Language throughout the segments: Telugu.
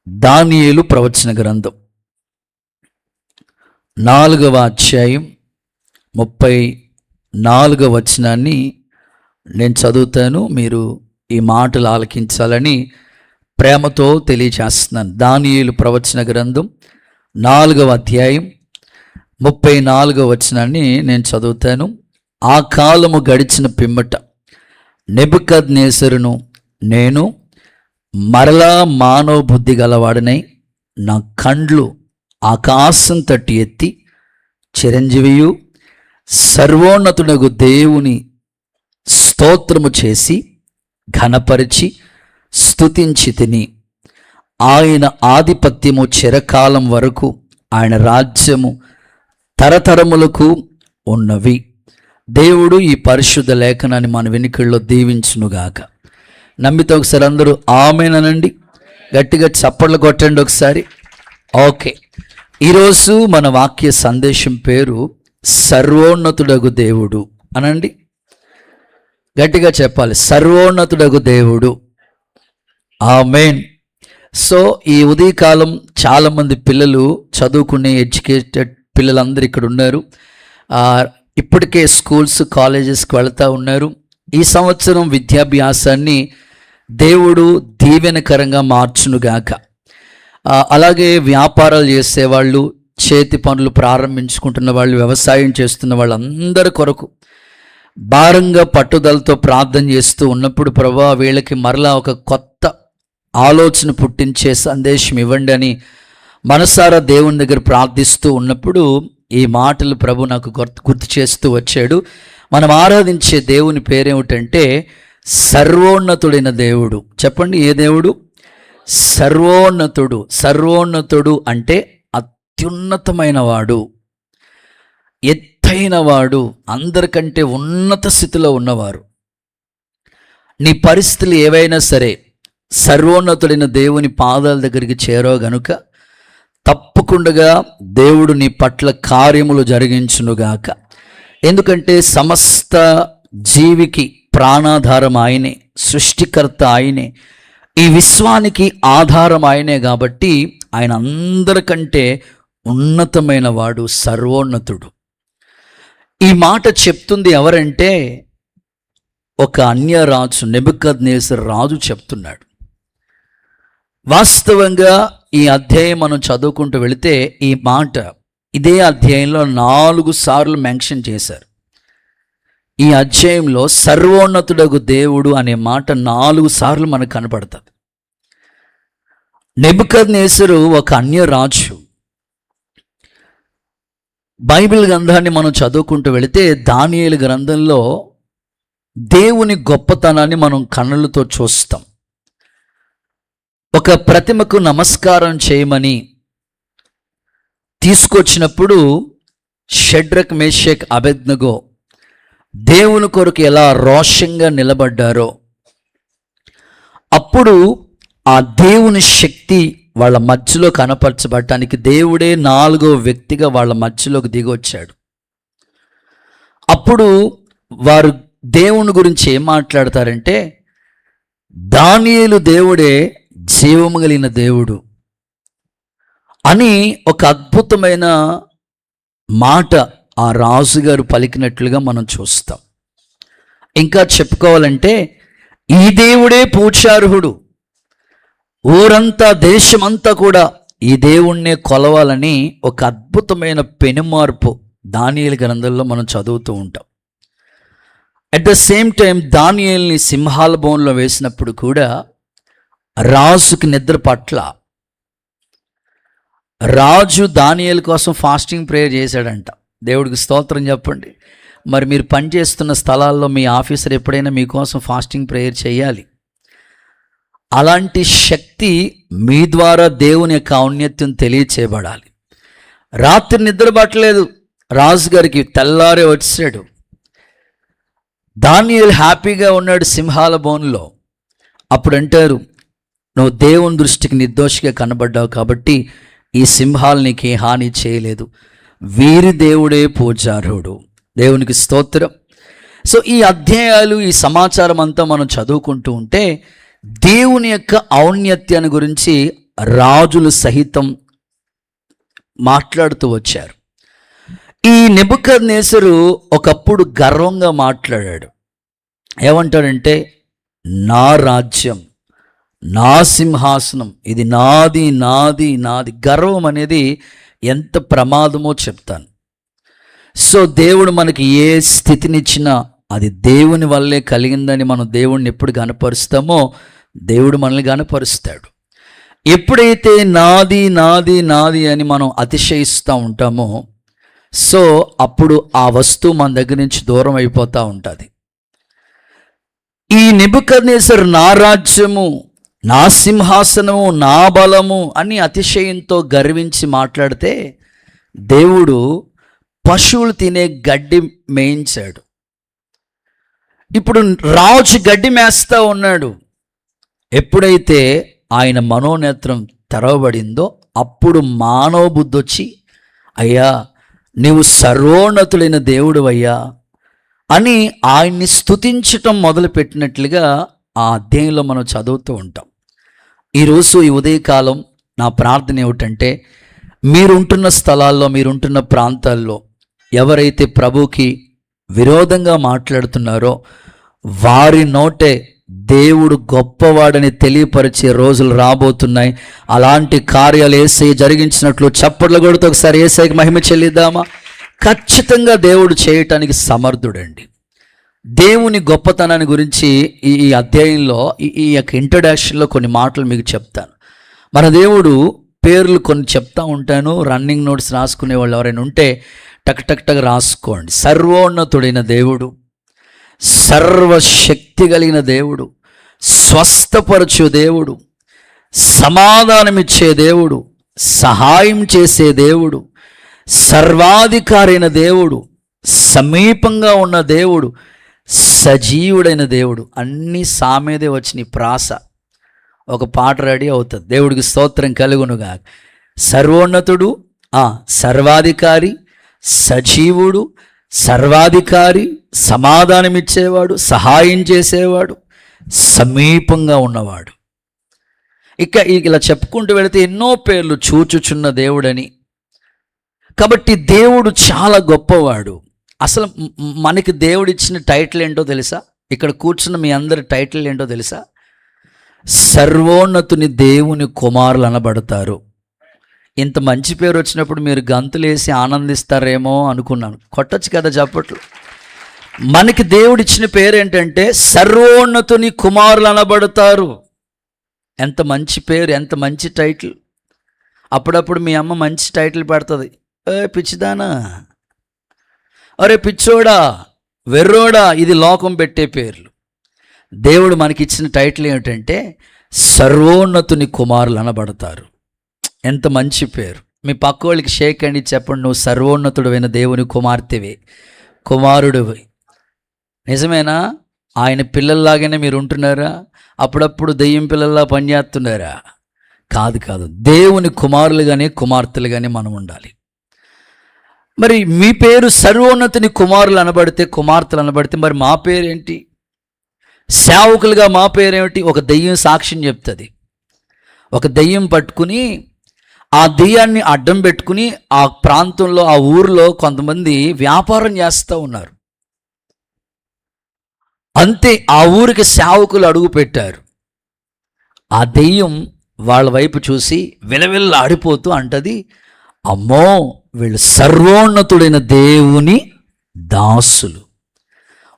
దానియేలు ప్రవచన గ్రంథం 4వ అధ్యాయం 34వ వచనాన్ని నేను చదువుతాను. మీరు ఈ మాటలు ఆలకించాలని ప్రేమతో తెలియచేస్తున్నాను. దానియేలు ప్రవచన గ్రంథం 4వ అధ్యాయం 34వ వచనాన్ని నేను చదువుతాను. ఆ కాలము గడిచిన పిమ్మట నెబుకద్నెజరును నేను మరలా మానవ బుద్ధి గలవాడనై నా కండ్లు ఆకాశం తట్టి ఎత్తి చిరంజీవియు సర్వోన్నతుడగు దేవుని స్తోత్రము చేసి ఘనపరిచి స్తుతించి తిని, ఆయన ఆధిపత్యము చిరకాలం వరకు, ఆయన రాజ్యము తరతరములకు ఉన్నవి. దేవుడు ఈ పరిశుద్ధ లేఖనాన్ని మన వెనుకల్లో దీవించునుగాక. నమ్మితే ఒకసారి అందరూ ఆమేన్ అనండి. గట్టిగా చప్పట్లు కొట్టండి ఒకసారి. ఓకే, ఈరోజు మన వాక్య సందేశం పేరు సర్వోన్నతుడగు దేవుడు అనండి. గట్టిగా చెప్పాలి, సర్వోన్నతుడగు దేవుడు. ఆమేన్. సో ఈ ఉదయకాలం చాలామంది పిల్లలు చదువుకునే ఎడ్యుకేటెడ్ పిల్లలందరూ ఇక్కడ ఉన్నారు. ఇప్పటికే స్కూల్స్ కాలేజెస్కి వెళ్తూ ఉన్నారు. ఈ సంవత్సరం విద్యాభ్యాసాన్ని దేవుడు దీవెనకరంగా మార్చునుగాక. అలాగే వ్యాపారాలు చేసేవాళ్ళు, చేతి పనులు ప్రారంభించుకుంటున్న వాళ్ళు, వ్యవసాయం చేస్తున్న వాళ్ళందరి కొరకు భారంగా పట్టుదలతో ప్రార్థన చేస్తూ ఉన్నప్పుడు, ప్రభువా వీళ్ళకి మరలా ఒక కొత్త ఆలోచన పుట్టించే సందేశం ఇవ్వండి అని మనసారా దేవుని దగ్గర ప్రార్థిస్తూ ఉన్నప్పుడు ఈ మాటలు ప్రభు నాకు గుర్తు చేస్తూ వచ్చాడు. మనం ఆరాధించే దేవుని పేరేమిటంటే సర్వోన్నతుడైన దేవుడు. చెప్పండి, ఏ దేవుడు? సర్వోన్నతుడు. సర్వోన్నతుడు అంటే అత్యున్నతమైన వాడు, ఎత్తైన వాడు, అందరికంటే ఉన్నత స్థితిలో ఉన్నవారు. నీ పరిస్థితులు ఏవైనా సరే సర్వోన్నతుడైన దేవుని పాదాల దగ్గరికి చేరో గనుక తప్పకుండా దేవుడు నీ పట్ల కార్యములు జరిగించునుగాక. ఎందుకంటే సమస్త జీవికి ప్రాణాధారం ఆయనే, సృష్టికర్త ఆయనే, ఈ విశ్వానికి ఆధారం ఆయనే. కాబట్టి ఆయన అందరికంటే ఉన్నతమైన వాడు, సర్వోన్నతుడు. ఈ మాట చెప్తుంది ఎవరంటే ఒక అన్య రాజు, నెబుకద్నెజరు రాజు చెప్తున్నాడు. వాస్తవంగా ఈ అధ్యాయం మనం చదువుకుంటూ వెళితే ఈ మాట ఇదే అధ్యాయంలో 4 సార్లు మెన్షన్ చేశారు. ఈ అధ్యాయంలో సర్వోన్నతుడగు దేవుడు అనే మాట 4 సార్లు మనకు కనపడుతుంది. నెబుకద్నెజరు ఒక అన్య రాజు. బైబిల్ గ్రంథాన్ని మనం చదువుకుంటూ వెళితే దానియేలు గ్రంథంలో దేవుని గొప్పతనాన్ని మనం కన్నులతో చూస్తాం. ఒక ప్రతిమకు నమస్కారం చేయమని తీసుకొచ్చినప్పుడు షడ్రక్, మేషక్, అబేద్నెగో దేవుని కొరకు ఎలా రోషంగా నిలబడ్డారో, అప్పుడు ఆ దేవుని శక్తి వాళ్ళ మధ్యలో కనపరచబడటానికి దేవుడే 4వ వ్యక్తిగా వాళ్ళ మధ్యలోకి దిగొచ్చాడు. అప్పుడు వారు దేవుని గురించి ఏం మాట్లాడతారంటే, దానియేలు దేవుడే జీవము కలిగిన దేవుడు అని ఒక అద్భుతమైన మాట ఆ రాజుగారు పలికినట్లుగా మనం చూస్తాం. ఇంకా చెప్పుకోవాలంటే ఈ దేవుడే పూజార్హుడు, ఊరంతా దేశమంతా కూడా ఈ దేవుణ్ణే కొలవాలని ఒక అద్భుతమైన పెనుమార్పు దానియేలు గ్రంథంలో మనం చదువుతూ ఉంటాం. అట్ ద సేమ్ టైం దానియేలుని సింహాల బోన్లో వేసినప్పుడు కూడా రాజుకి నిద్ర పట్ల. రాజు దానియేలు కోసం ఫాస్టింగ్ ప్రేయర్ చేశాడంట. దేవుడికి స్తోత్రం చెప్పండి. మరి మీరు పనిచేస్తున్న స్థలాల్లో మీ ఆఫీసర్ ఎప్పుడైనా మీకోసం ఫాస్టింగ్ ప్రేయర్ చేయాలి. అలాంటి శక్తి మీ ద్వారా దేవుని యొక్క ఔన్నత్యం తెలియచేయబడాలి. రాత్రి నిద్ర పట్టలేదు రాజుగారికి, తెల్లారే వచ్చాడు. దానియేలు హ్యాపీగా ఉన్నాడు సింహాల బోన్లో. అప్పుడు అంటారు, నువ్వు దేవుని దృష్టికి నిర్దోషిగా కనబడ్డావు కాబట్టి ఈ సింహాలు నీకు ఏ హాని చేయలేదు, వీరి దేవుడే పూజార్హుడు. దేవునికి స్తోత్రం. సో ఈ అధ్యాయాలు, ఈ సమాచారం అంతా మనం చదువుకుంటూ ఉంటే దేవుని యొక్క ఔన్నత్యాన్ని గురించి రాజులు సహితం మాట్లాడుతూ వచ్చారు. ఈ నెబుకద్నెజరు ఒకప్పుడు గర్వంగా మాట్లాడాడు. ఏమంటాడంటే, నా రాజ్యం, నా సింహాసనం, ఇది నాది నాది నాది. గర్వం అనేది ఎంత ప్రమాదమో చెప్తాను. సో దేవుడు మనకి ఏ స్థితినిచ్చినా అది దేవుని వల్లే కలిగిందని మనం దేవుడిని ఎప్పుడు గనపరుస్తామో దేవుడు మనల్ని గనపరుస్తాడు. ఎప్పుడైతే నాది నాది నాది అని మనం అతిశయిస్తూ ఉంటామో సో అప్పుడు ఆ వస్తువు మన దగ్గర నుంచి దూరం అయిపోతూ ఉంటుంది. ఈ నెబుకద్నెజరు నా రాజ్యము, నా సింహాసనము, నా బలము అని అతిశయంతో గర్వించి మాట్లాడితే దేవుడు పశువులు తినే గడ్డి మేయించాడు. ఇప్పుడు రాజు గడ్డి మేస్తా ఉన్నాడు. ఎప్పుడైతే ఆయన మనోనేత్రం తెరవబడిందో అప్పుడు మానవ బుద్ధి వచ్చి, అయ్యా నీవు సర్వోన్నతుడైన దేవుడు అయ్యా అని ఆయన్ని స్తుతించటం మొదలుపెట్టినట్లుగా ఆ అధ్యాయంలో మనం చదువుతూ ఉంటాం. ఈరోజు ఈ ఉదయకాలం నా ప్రార్థన ఏమిటంటే, మీరుంటున్న స్థలాల్లో, మీరుంటున్న ప్రాంతాల్లో ఎవరైతే ప్రభుకి విరోధంగా మాట్లాడుతున్నారో వారి నోటే దేవుడు గొప్పవాడని తెలియపరిచే రోజులు రాబోతున్నాయి. అలాంటి కార్యాలు యేసయ్య జరిగించినట్లు చప్పట్లు కొడుతూ ఒకసారి యేసయ్యకి మహిమ చెల్లిద్దామా? ఖచ్చితంగా దేవుడు చేయటానికి సమర్థుడండి. దేవుని గొప్పతనాన్ని గురించి ఈ అధ్యాయంలో ఈ యొక్క ఇంట్రడక్షన్లో కొన్ని మాటలు మీకు చెప్తాను. మన దేవుడు పేర్లు కొన్ని చెప్తా ఉంటాను. రన్నింగ్ నోట్స్ రాసుకునే వాళ్ళు ఎవరైనా ఉంటే టక్ టక్ టక్ రాసుకోండి. సర్వోన్నతుడైన దేవుడు, సర్వశక్తి కలిగిన దేవుడు, స్వస్థపరచు దేవుడు, సమాధానమిచ్చే దేవుడు, సహాయం చేసే దేవుడు, సర్వాధికారైన దేవుడు, సమీపంగా ఉన్న దేవుడు, సజీవుడైన దేవుడు. అన్నీ సామేదే వచ్చిన ప్రాస ఒక పాట రెడీ అవుతుంది. దేవుడికి స్తోత్రం కలుగునుగా. సర్వోన్నతుడు, సర్వాధికారి, సజీవుడు, సర్వాధికారి, సమాధానమిచ్చేవాడు, సహాయం చేసేవాడు, సమీపంగా ఉన్నవాడు. ఇలా చెప్పుకుంటూ వెళితే ఎన్నో పేర్లు చూచుచున్న దేవుడని. కాబట్టి దేవుడు చాలా గొప్పవాడు. అసలు మనకి దేవుడు ఇచ్చిన టైటిల్ ఏంటో తెలుసా? ఇక్కడ కూర్చున్న మీ అందరి టైటిల్ ఏంటో తెలుసా? సర్వోన్నతుని దేవుని కుమారులు అనబడతారు. ఇంత మంచి పేరు వచ్చినప్పుడు మీరు గంతులేసి ఆనందిస్తారేమో అనుకున్నాను. కొట్టచ్చు కదా చప్పట్లు. మనకి దేవుడు ఇచ్చిన పేరు ఏంటంటే సర్వోన్నతుని కుమారులు అనబడతారు. ఎంత మంచి పేరు, ఎంత మంచి టైటిల్. అప్పుడప్పుడు మీ అమ్మ మంచి టైటిల్ పెడుతుంది. పిచ్చిదానా, అరే పిచ్చోడా, వెర్రోడా, ఇది లోకం పెట్టే పేర్లు. దేవుడు మనకిచ్చిన టైటిల్ ఏమిటంటే సర్వోన్నతుని కుమారులు అనబడతారు. ఎంత మంచి పేరు. మీ పక్క వాళ్ళకి షేక్ అండి చెప్పండి, నువ్వు సర్వోన్నతుడైన దేవుని కుమార్తెవే, కుమారుడివి. నిజమేనా? ఆయన పిల్లల్లాగానే మీరు ఉంటున్నారా? అప్పుడప్పుడు దెయ్యం పిల్లల్లా పనిచేస్తున్నారా? కాదు కాదు, దేవుని కుమారులుగానే కుమార్తెలుగానే మనం ఉండాలి. మరి మీ పేరు సర్వోన్నతుని కుమారులు అనబడితే, కుమార్తెలు అనబడితే, మరి మా పేరేంటి? సేవకులుగా మా పేరేమిటి? ఒక దెయ్యం సాక్ష్యం చెప్తుంది. ఒక దెయ్యం పట్టుకుని ఆ దెయ్యాన్ని అడ్డం పెట్టుకుని ఆ ప్రాంతంలో, ఆ ఊరిలో కొంతమంది వ్యాపారం చేస్తూ ఉన్నారు. అంతే, ఆ ఊరికి సేవకులు అడుగు పెట్టారు. ఆ దెయ్యం వాళ్ళ వైపు చూసి విలవిల్ల ఆడిపోతూ అంటది, అమ్మో వీళ్ళు సర్వోన్నతుడైన దేవుని దాసులు.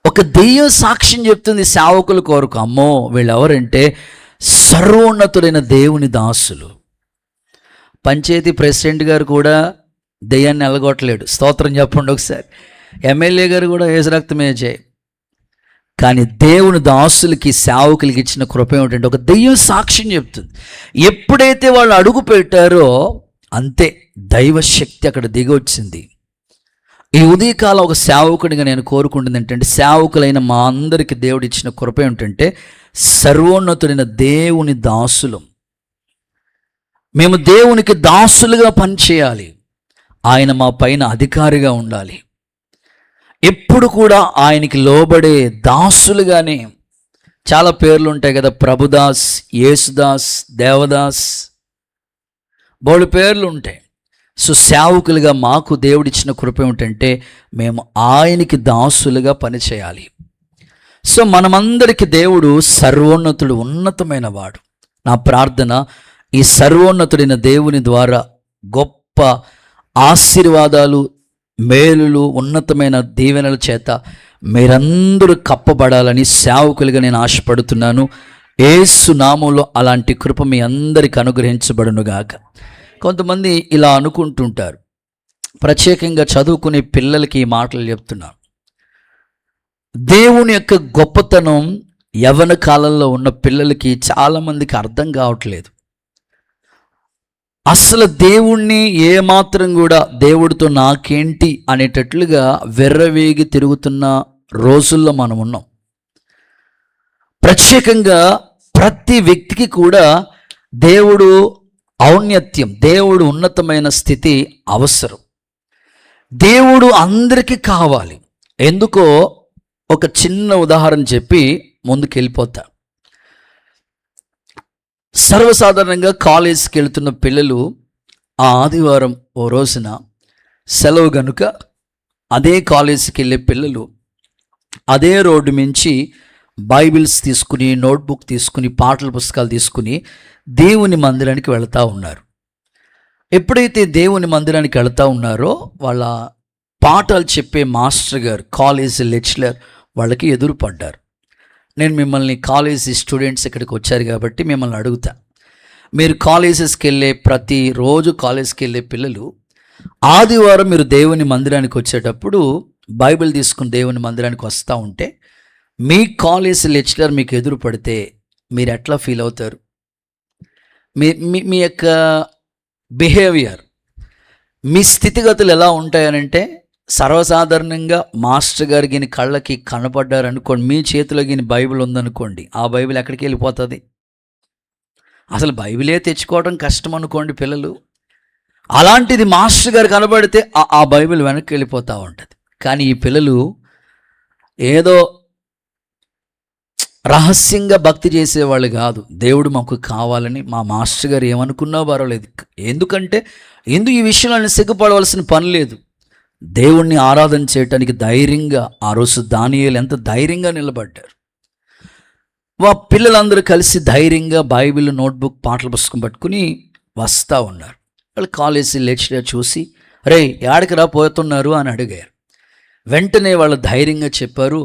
ఒక దెయ్యం సాక్ష్యం చెప్తుంది సేవకుల కొరకు, అమ్మో వీళ్ళు ఎవరంటే సర్వోన్నతుడైన దేవుని దాసులు. పంచాయతీ ప్రెసిడెంట్ గారు కూడా దెయ్యాన్ని ఎలగొట్టలేడు. స్తోత్రం చెప్పండి ఒకసారి. ఎమ్మెల్యే గారు కూడా ఏసు రక్తమే చేయి. కానీ దేవుని దాసులకి, సేవకులకి ఇచ్చిన కృప ఏమిటంటే ఒక దెయ్యం సాక్ష్యం చెప్తుంది. ఎప్పుడైతే వాళ్ళు అడుగు పెట్టారో అంతే దైవశక్తి అక్కడ దిగి వచ్చింది. ఈ ఉదయకాలం ఒక సేవకుడిగా నేను కోరుకుంటుంది ఏంటంటే, సేవకులైన మా అందరికీ దేవుడు ఇచ్చిన కృప ఏమిటంటే సర్వోన్నతుడైన దేవుని దాసులం. మేము దేవునికి దాసులుగా పనిచేయాలి. ఆయన మా పైన అధికారిగా ఉండాలి. ఎప్పుడు కూడా ఆయనకి లోబడే దాసులుగానే. చాలా పేర్లు ఉంటాయి కదా, ప్రభుదాస్, యేసుదాస్, దేవదాస్, బోళ్ళు పేర్లు ఉంటాయి. సో సేవకులుగా మాకు దేవుడిచ్చిన కృప ఏమిటంటే మేము ఆయనకి దాసులుగా పనిచేయాలి. సో మనమందరికీ దేవుడు సర్వోన్నతుడు, ఉన్నతమైన వాడు. నా ప్రార్థన, ఈ సర్వోన్నతుడైన దేవుని ద్వారా గొప్ప ఆశీర్వాదాలు, మేలులు, ఉన్నతమైన దీవెనల చేత మీరందరూ కప్పబడాలని సేవకులుగా నేను ఆశపడుతున్నాను. యేసు నామంలో అలాంటి కృప మీ అందరికి అనుగ్రహించబడునుగాక. కొంతమంది ఇలా అనుకుంటుంటారు, ప్రత్యేకంగా చదువుకునే పిల్లలకి ఈ మాటలు చెప్తున్నాను. దేవుని యొక్క గొప్పతనం యవ్వన కాలంలో ఉన్న పిల్లలకి చాలామందికి అర్థం కావట్లేదు. అసలు దేవుణ్ణి ఏమాత్రం కూడా దేవుడితో నాకేంటి అనేటట్లుగా వెర్రవేగి తిరుగుతున్న రోజుల్లో మనం ఉన్నాం. ప్రత్యేకంగా ప్రతి వ్యక్తికి కూడా దేవుడు ఔన్నత్యం, దేవుడు ఉన్నతమైన స్థితి అవసరం. దేవుడు అందరికీ కావాలి. ఎందుకో ఒక చిన్న ఉదాహరణ చెప్పి ముందుకు వెళ్ళిపోతా. సర్వసాధారణంగా కాలేజీకి వెళ్తున్న పిల్లలు ఆ ఆదివారం ఓ రోజున సెలవు గనుక అదే కాలేజీకి వెళ్ళే పిల్లలు అదే రోడ్డు మించి బైబిల్స్ తీసుకుని, నోట్బుక్ తీసుకుని, పాటల పుస్తకాలు తీసుకుని దేవుని మందిరానికి వెళుతూ ఉన్నారు. ఎప్పుడైతే దేవుని మందిరానికి వెళుతూ ఉన్నారో వాళ్ళ పాఠాలు చెప్పే మాస్టర్ గారు, కాలేజీ లెక్చరర్ వాళ్ళకి ఎదురుపడ్డారు. నేను మిమ్మల్ని కాలేజీ స్టూడెంట్స్ ఇక్కడికి వచ్చారు కాబట్టి మిమ్మల్ని అడుగుతా, మీరు కాలేజెస్కి వెళ్ళే ప్రతిరోజు కాలేజీకి వెళ్ళే పిల్లలు ఆదివారం మీరు దేవుని మందిరానికి వచ్చేటప్పుడు బైబిల్ తీసుకుని దేవుని మందిరానికి వస్తూ ఉంటే మీ కాలేజీ లెక్చరర్ మీకు ఎదురు పడితే మీరు ఎట్లా ఫీల్ అవుతారు? మీ యొక్క బిహేవియర్, మీ స్థితిగతులు ఎలా ఉంటాయనంటే, సర్వసాధారణంగా మాస్టర్ గారు గిని కళ్ళకి కనపడ్డారనుకోండి, మీ చేతిలో గిని బైబిల్ ఉందనుకోండి, ఆ బైబిల్ ఎక్కడికి వెళ్ళిపోతుంది? అసలు బైబిలే తెచ్చుకోవడం కష్టం అనుకోండి పిల్లలు. అలాంటిది మాస్టర్ గారు కనబడితే ఆ బైబిల్ వెనక్కి వెళ్ళిపోతూ ఉంటుంది. కానీ ఈ పిల్లలు ఏదో రహస్యంగా భక్తి చేసేవాళ్ళు కాదు. దేవుడు మాకు కావాలని మా మాస్టర్ గారు ఏమనుకున్నా పర్వాలేదు. ఎందుకంటే ఈ విషయంలో సిగ్గుపడవలసిన పని లేదు. దేవుణ్ణి ఆరాధన చేయటానికి ధైర్యంగా ఆ రోజు దానియేలు ఎంత ధైర్యంగా నిలబడ్డారు. పిల్లలందరూ కలిసి ధైర్యంగా బైబిల్, నోట్బుక్, పాటల పుస్తకం పట్టుకుని వస్తూ ఉన్నారు. వాళ్ళు కాలేజీ లెక్చరర్ చూసి, రే ఏడకి రా పోతున్నారు అని అడిగారు. వెంటనే వాళ్ళు ధైర్యంగా చెప్పారు,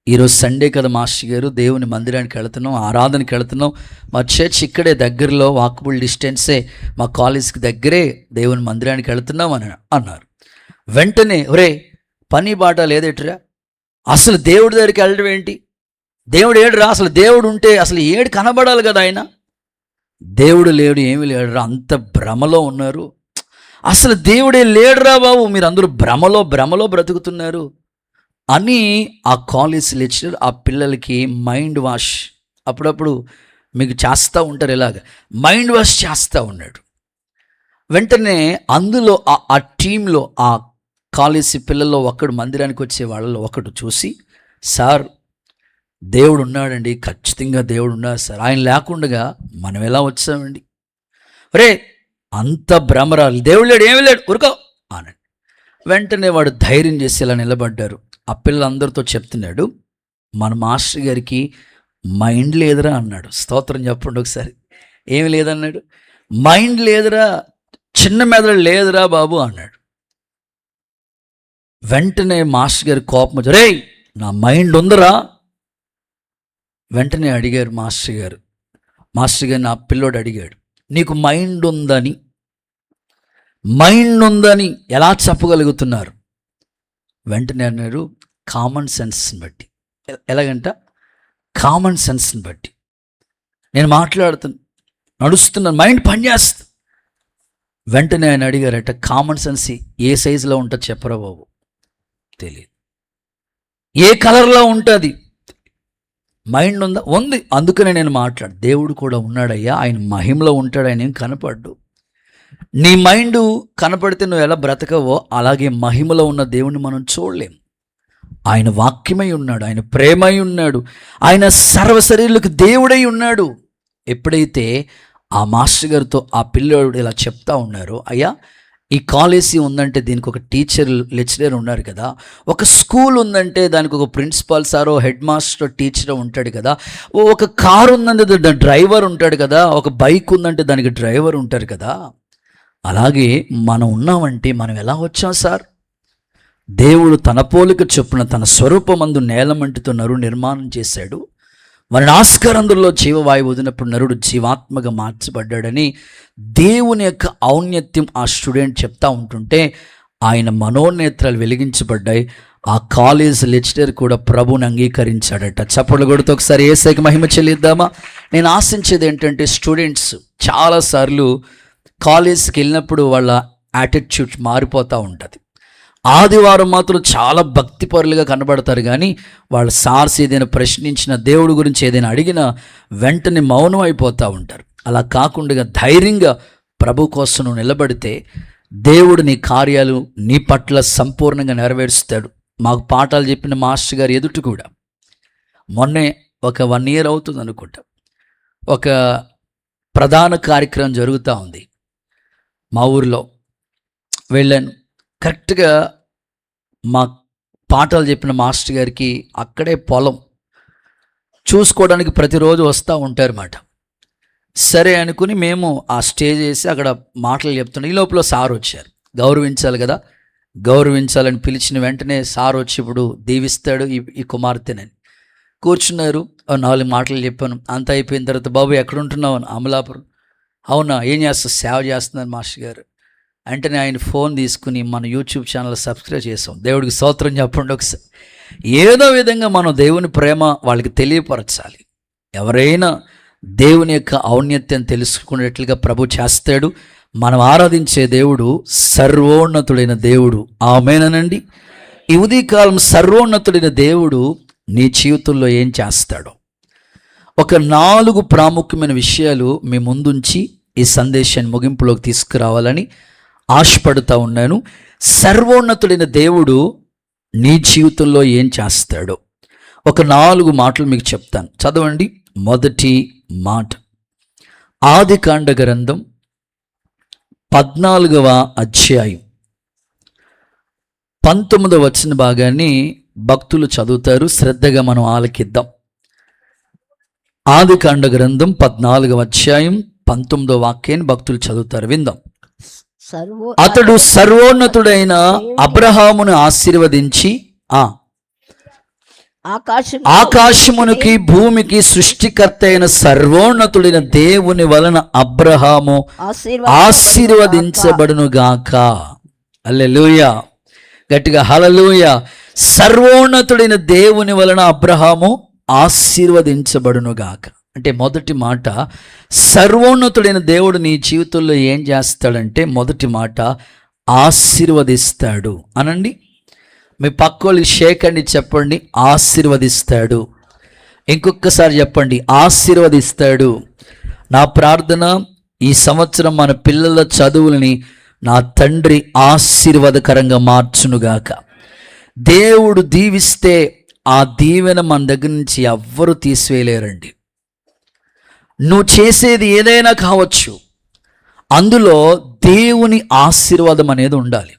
ఈరోజు సండే కదా మాస్టర్ గారు, దేవుని మందిరానికి వెళుతున్నాం, ఆరాధనకి వెళుతున్నాం, మా చర్చ్ ఇక్కడే దగ్గరలో, వాకబుల్ డిస్టెన్సే, మా కాలేజీకి దగ్గరే దేవుని మందిరానికి వెళుతున్నాం అని అన్నారు. వెంటనే, ఒరే పని బాట లేదేట్రా, అసలు దేవుడి దగ్గరికి వెళ్ళడం ఏంటి? దేవుడు ఏడురా? అసలు దేవుడు ఉంటే అసలు ఏడు కనబడాలి కదా ఆయన. దేవుడు లేడు, ఏమి లేడురా, అంత భ్రమలో ఉన్నారు. అసలు దేవుడే లేడురా బాబు, మీరు అందరూ భ్రమలో బ్రతుకుతున్నారు అని ఆ కాలేజ్ లెక్చరర్ ఆ పిల్లలకి మైండ్ వాష్ అప్పుడప్పుడు మీకు చేస్తూ ఉంటారు, ఇలాగ మైండ్ వాష్ చేస్తూ ఉన్నాడు. వెంటనే అందులో ఆ టీంలో ఆ కాలేజీ పిల్లల్లో ఒకడు, మందిరానికి వచ్చే వాళ్ళలో ఒకడు చూసి, సార్ దేవుడు ఉన్నాడండి, ఖచ్చితంగా దేవుడు ఉన్నారు సార్, ఆయన లేకుండా మనం ఎలా వచ్చామండి? రే అంత భ్రమరాలు, దేవుడు లేడు, ఏమి లేడు, ఉరుకో అనండి. వెంటనే వాడు ధైర్యం చేసి ఇలా నిలబడ్డారు. ఆ పిల్లలందరితో చెప్తున్నాడు, మన మాస్టర్ గారికి మైండ్ లేదురా అన్నాడు. స్తోత్రం చెప్పండి ఒకసారి. ఏమి లేదన్నాడు? మైండ్ లేదురా, చిన్న మెదడు లేదురా బాబు అన్నాడు. వెంటనే మాస్టర్ గారి కోపం వచ్చి, రే నా మైండ్ ఉందరా. వెంటనే అడిగారు మాస్టర్ గారు నా పిల్లోడు అడిగాడు, నీకు మైండ్ ఉందని ఎలా చెప్పగలుగుతున్నారు? వెంటనే అన్నారు, కామన్ సెన్స్ని బట్టి. ఎలాగంట? కామన్ సెన్స్ని బట్టి నేను మాట్లాడుతున్నాను, నడుస్తున్నాను, మైండ్ పనిచేస్తుంది. వెంటనే ఆయన అడిగారట, కామన్ సెన్స్ ఏ సైజులో ఉంటుంది చెప్పరా బాబు? తెలియదు. ఏ కలర్లో ఉంటుంది? మైండ్ ఉందా? ఉంది. అందుకనే నేను దేవుడు కూడా ఉన్నాడయ్యా, ఆయన మహిమలో ఉంటాడు, ఆయన ఏం కనపడ్డు. నీ మైండ్ కనపడితే నువ్వు ఎలా బ్రతకవో అలాగే మహిమలో ఉన్న దేవుణ్ణి మనం చూడలేం. ఆయన వాక్యమై ఉన్నాడు, ఆయన ప్రేమై ఉన్నాడు, ఆయన సర్వశరీరులకు దేవుడై ఉన్నాడు. ఎప్పుడైతే ఆ మాస్టర్ గారితో ఆ పిల్లోడు ఇలా చెప్తా ఉన్నారు, అయ్యా ఈ కాలేజీ ఉందంటే దీనికి ఒక టీచర్ లెక్చరర్ ఉన్నారు కదా, ఒక స్కూల్ ఉందంటే దానికి ఒక ప్రిన్సిపాల్ సారో హెడ్ మాస్టర్ టీచర్ ఉంటాడు కదా, ఒక కారు ఉందంటే దాని డ్రైవర్ ఉంటాడు కదా, ఒక బైక్ ఉందంటే దానికి డ్రైవర్ ఉంటారు కదా, అలాగే మనం ఉన్నామంటే మనం ఎలా వచ్చాం సార్? దేవుడు తన పోలిక చొప్పున తన స్వరూపమందు నేలమంటితో నరుడు నిర్మాణం చేశాడు, వారి ఆస్కారందులో జీవవాయువు వదిలినప్పుడు నరుడు జీవాత్మగా మార్చబడ్డాడని దేవుని యొక్క ఔన్నత్యం ఆ స్టూడెంట్ చెప్తా ఉంటుంటే ఆయన మనోనేత్రాలు వెలిగించబడ్డాయి. ఆ కాలేజ్ లెక్చరర్ కూడా ప్రభుని అంగీకరించాడట. చప్పట్లు కొడుతూ ఒకసారి యేసయ్యకి మహిమ చెల్లిద్దామా? నేను ఆశించేది ఏంటంటే స్టూడెంట్స్ చాలాసార్లు కాలేజ్కి వెళ్ళినప్పుడు వాళ్ళ యాటిట్యూడ్ మారిపోతూ ఉంటుంది. ఆదివారం మాత్రం చాలా భక్తిపరులుగా కనబడతారు, కానీ వాళ్ళ సార్స్ ఏదైనా ప్రశ్నించిన, దేవుడి గురించి ఏదైనా అడిగినా వెంటనే మౌనం అయిపోతూ ఉంటారు. అలా కాకుండా ధైర్యంగా ప్రభు కోసం నువ్వు నిలబడితే దేవుడు నీ కార్యాలు నీ పట్ల సంపూర్ణంగా నెరవేరుస్తాడు. మాకు పాఠాలు చెప్పిన మాస్టర్ గారు ఎదుటి కూడా మొన్నే ఒక 1 year అవుతుంది అనుకుంటా, ఒక ప్రధాన కార్యక్రమం జరుగుతూ ఉంది మా ఊరిలో. వెళ్ళాను. కరెక్ట్గా మా పాఠాలు చెప్పిన మాస్టర్ గారికి అక్కడే పొలం చూసుకోవడానికి ప్రతిరోజు వస్తూ ఉంటారన్నమాట. సరే అనుకుని మేము ఆ స్టేజ్ వేసి అక్కడ మాటలు చెప్తున్నాం. ఈ లోపల సార్ వచ్చారు. గౌరవించాలి కదా, గౌరవించాలని పిలిచిన వెంటనే సార్ వచ్చి ఇప్పుడు దీవిస్తాడు ఈ కుమార్తెనని కూర్చున్నారు. 4 మాటలు చెప్పాను. అంత అయిపోయిన తర్వాత, బాబు ఎక్కడుంటున్నావు? అమలాపురం. అవునా, ఏం చేస్తా? సేవ చేస్తున్నారు మాస్టర్ గారు. వెంటనే ఆయన ఫోన్ తీసుకుని మన యూట్యూబ్ ఛానల్ సబ్స్క్రైబ్ చేసాం. దేవుడికి స్తోత్రం చెప్పండి ఒకసారి. ఏదో విధంగా మనం దేవుని ప్రేమ వాళ్ళకి తెలియపరచాలి. ఎవరైనా దేవుని యొక్క ఔన్నత్యం తెలుసుకునేట్లుగా ప్రభు చేస్తాడు. మనం ఆరాధించే దేవుడు సర్వోన్నతుడైన దేవుడు. ఆమేనండి. ఈ ఉదయకాలం సర్వోన్నతుడైన దేవుడు నీ జీవితంలో ఏం చేస్తాడో ఒక 4 ప్రాముఖ్యమైన విషయాలు మీ ముందుంచి ఈ సందేశాన్ని ముగింపులోకి తీసుకురావాలని ఆశపడుతూ ఉన్నాను. సర్వోన్నతుడైన దేవుడు నీ జీవితంలో ఏం చేస్తాడో ఒక 4 మాటలు మీకు చెప్తాను. చదవండి. మొదటి మాట, ఆదికాండ గ్రంథం 14వ అధ్యాయం 19వ వచన భాగాన్ని భక్తులు చదువుతారు. శ్రద్ధగా మనం ఆలకిద్దాం. ఆదికాండ గ్రంథం 14వ అధ్యాయం 19వ వాక్యాన్ని భక్తులు చదువుతారు, విందాం. అతడు సర్వోన్నతుడైన అబ్రహామును ఆశీర్వదించి ఆకాశమునికి భూమికి సృష్టికర్త అయిన సర్వోన్నతుడైన దేవుని వలన అబ్రహాము ఆశీర్వదించబడునుగాక. హల్లెలూయా, గట్టిగా హల్లెలూయా. సర్వోన్నతుడైన దేవుని వలన అబ్రహాము ఆశీర్వదించబడునుగాక అంటే మొదటి మాట, సర్వోన్నతుడైన దేవుడు నీ జీవితంలో ఏం చేస్తాడంటే మొదటి మాట ఆశీర్వదిస్తాడు అనండి. మీ పక్కోళ్ళకి షేక్ అండి చెప్పండి, ఆశీర్వదిస్తాడు. ఇంకొకసారి చెప్పండి, ఆశీర్వదిస్తాడు. నా ప్రార్థన ఈ సంవత్సరం మన పిల్లల చదువులని నా తండ్రి ఆశీర్వాదకరంగా మార్చునుగాక. దేవుడు దీవిస్తే ఆ దీవెన మన దగ్గర నుంచి ఎవ్వరూ తీసివేయలేరండి. నువ్వు చేసేది ఏదైనా కావచ్చు, అందులో దేవుని ఆశీర్వాదం అనేది ఉండాలి.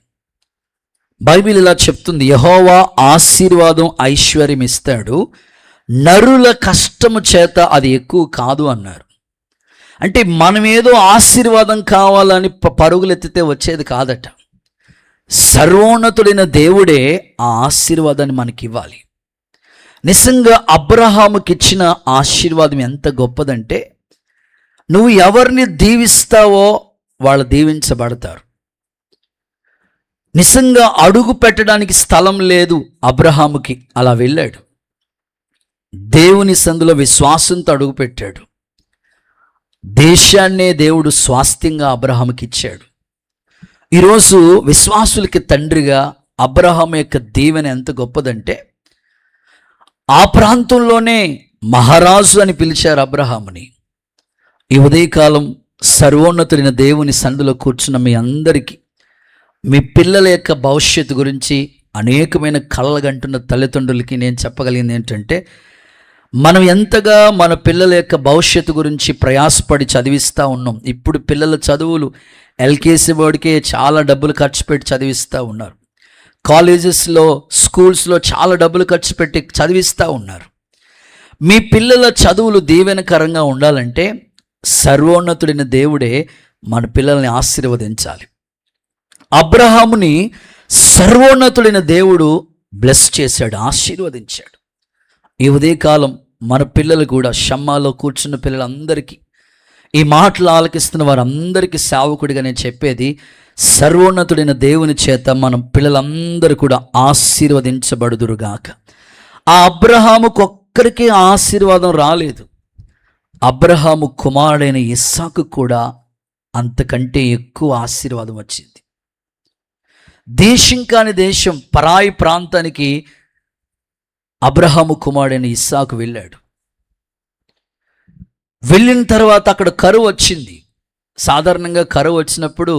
బైబిల్ ఇలా చెప్తుంది, యెహోవా ఆశీర్వాదం ఐశ్వర్యం ఇస్తాడు, నరుల కష్టము చేత అది ఎక్కువ కాదు అన్నారు. అంటే మనం ఏదో ఆశీర్వాదం కావాలని పరుగులెత్తితే వచ్చేది కాదట. సర్వోన్నతుడైన దేవుడే ఆ ఆశీర్వాదాన్ని మనకి ఇవ్వాలి. నిజంగా అబ్రహాముకి ఇచ్చిన ఆశీర్వాదం ఎంత గొప్పదంటే, నువ్వు ఎవరిని దీవిస్తావో వాళ్ళు దీవించబడతారు. నిజంగా అడుగు పెట్టడానికి స్థలం లేదు అబ్రహాముకి, అలా వెళ్ళాడు. దేవుని సందులో విశ్వాసంతో అడుగు పెట్టాడు. దేశాన్నే దేవుడు స్వాస్థ్యంగా అబ్రహాముకి ఇచ్చాడు. ఈరోజు విశ్వాసులకి తండ్రిగా అబ్రహాము యొక్క దీవెన ఎంత గొప్పదంటే, ఆ ప్రాంతంలోనే మహారాజు అని పిలిచారు అబ్రహాముని. ఈ ఉదయకాలం సర్వోన్నతుడైన దేవుని సందులో కూర్చున్న మీ అందరికీ, మీ పిల్లల యొక్క భవిష్యత్తు గురించి అనేకమైన కలలుగంటున్న తల్లిదండ్రులకి నేను చెప్పగలిగింది ఏంటంటే, మనం ఎంతగా మన పిల్లల యొక్క భవిష్యత్తు గురించి ప్రయాసపడి చదివిస్తూ ఉన్నాం. ఇప్పుడు పిల్లల చదువులు ఎల్కేజీ బోర్డుకే చాలా డబ్బులు ఖర్చు పెట్టి చదివిస్తూ ఉన్నారు. కాలేజెస్లో, స్కూల్స్లో చాలా డబ్బులు ఖర్చు పెట్టి చదివిస్తూ ఉన్నారు. మీ పిల్లల చదువులు దీవెనకరంగా ఉండాలంటే సర్వోన్నతుడైన దేవుడే మన పిల్లల్ని ఆశీర్వదించాలి. అబ్రహాముని సర్వోన్నతుడైన దేవుడు బ్లెస్ చేశాడు, ఆశీర్వదించాడు. ఈ ఉదయకాలం మన పిల్లలు కూడా, షమ్మాలో కూర్చున్న పిల్లలందరికీ, ఈ మాటలు ఆలకిస్తున్న వారందరికీ సేవకుడిగా నేను చెప్పేది, సర్వోన్నతుడైన దేవుని చేత మనం పిల్లలందరూ కూడా ఆశీర్వదించబడుదురుగాక. ఆ అబ్రహాముకు ఒక్కరికి ఆశీర్వాదం రాలేదు. అబ్రహాము కుమారుడైన ఇస్సాకు కూడా అంతకంటే ఎక్కువ ఆశీర్వాదం వచ్చింది. దేశం కాని దేశం, పరాయి ప్రాంతానికి అబ్రహాము కుమారుడైన ఇస్సాకు వెళ్ళాడు. వెళ్ళిన తర్వాత అక్కడ కరువు వచ్చింది. సాధారణంగా కరువు వచ్చినప్పుడు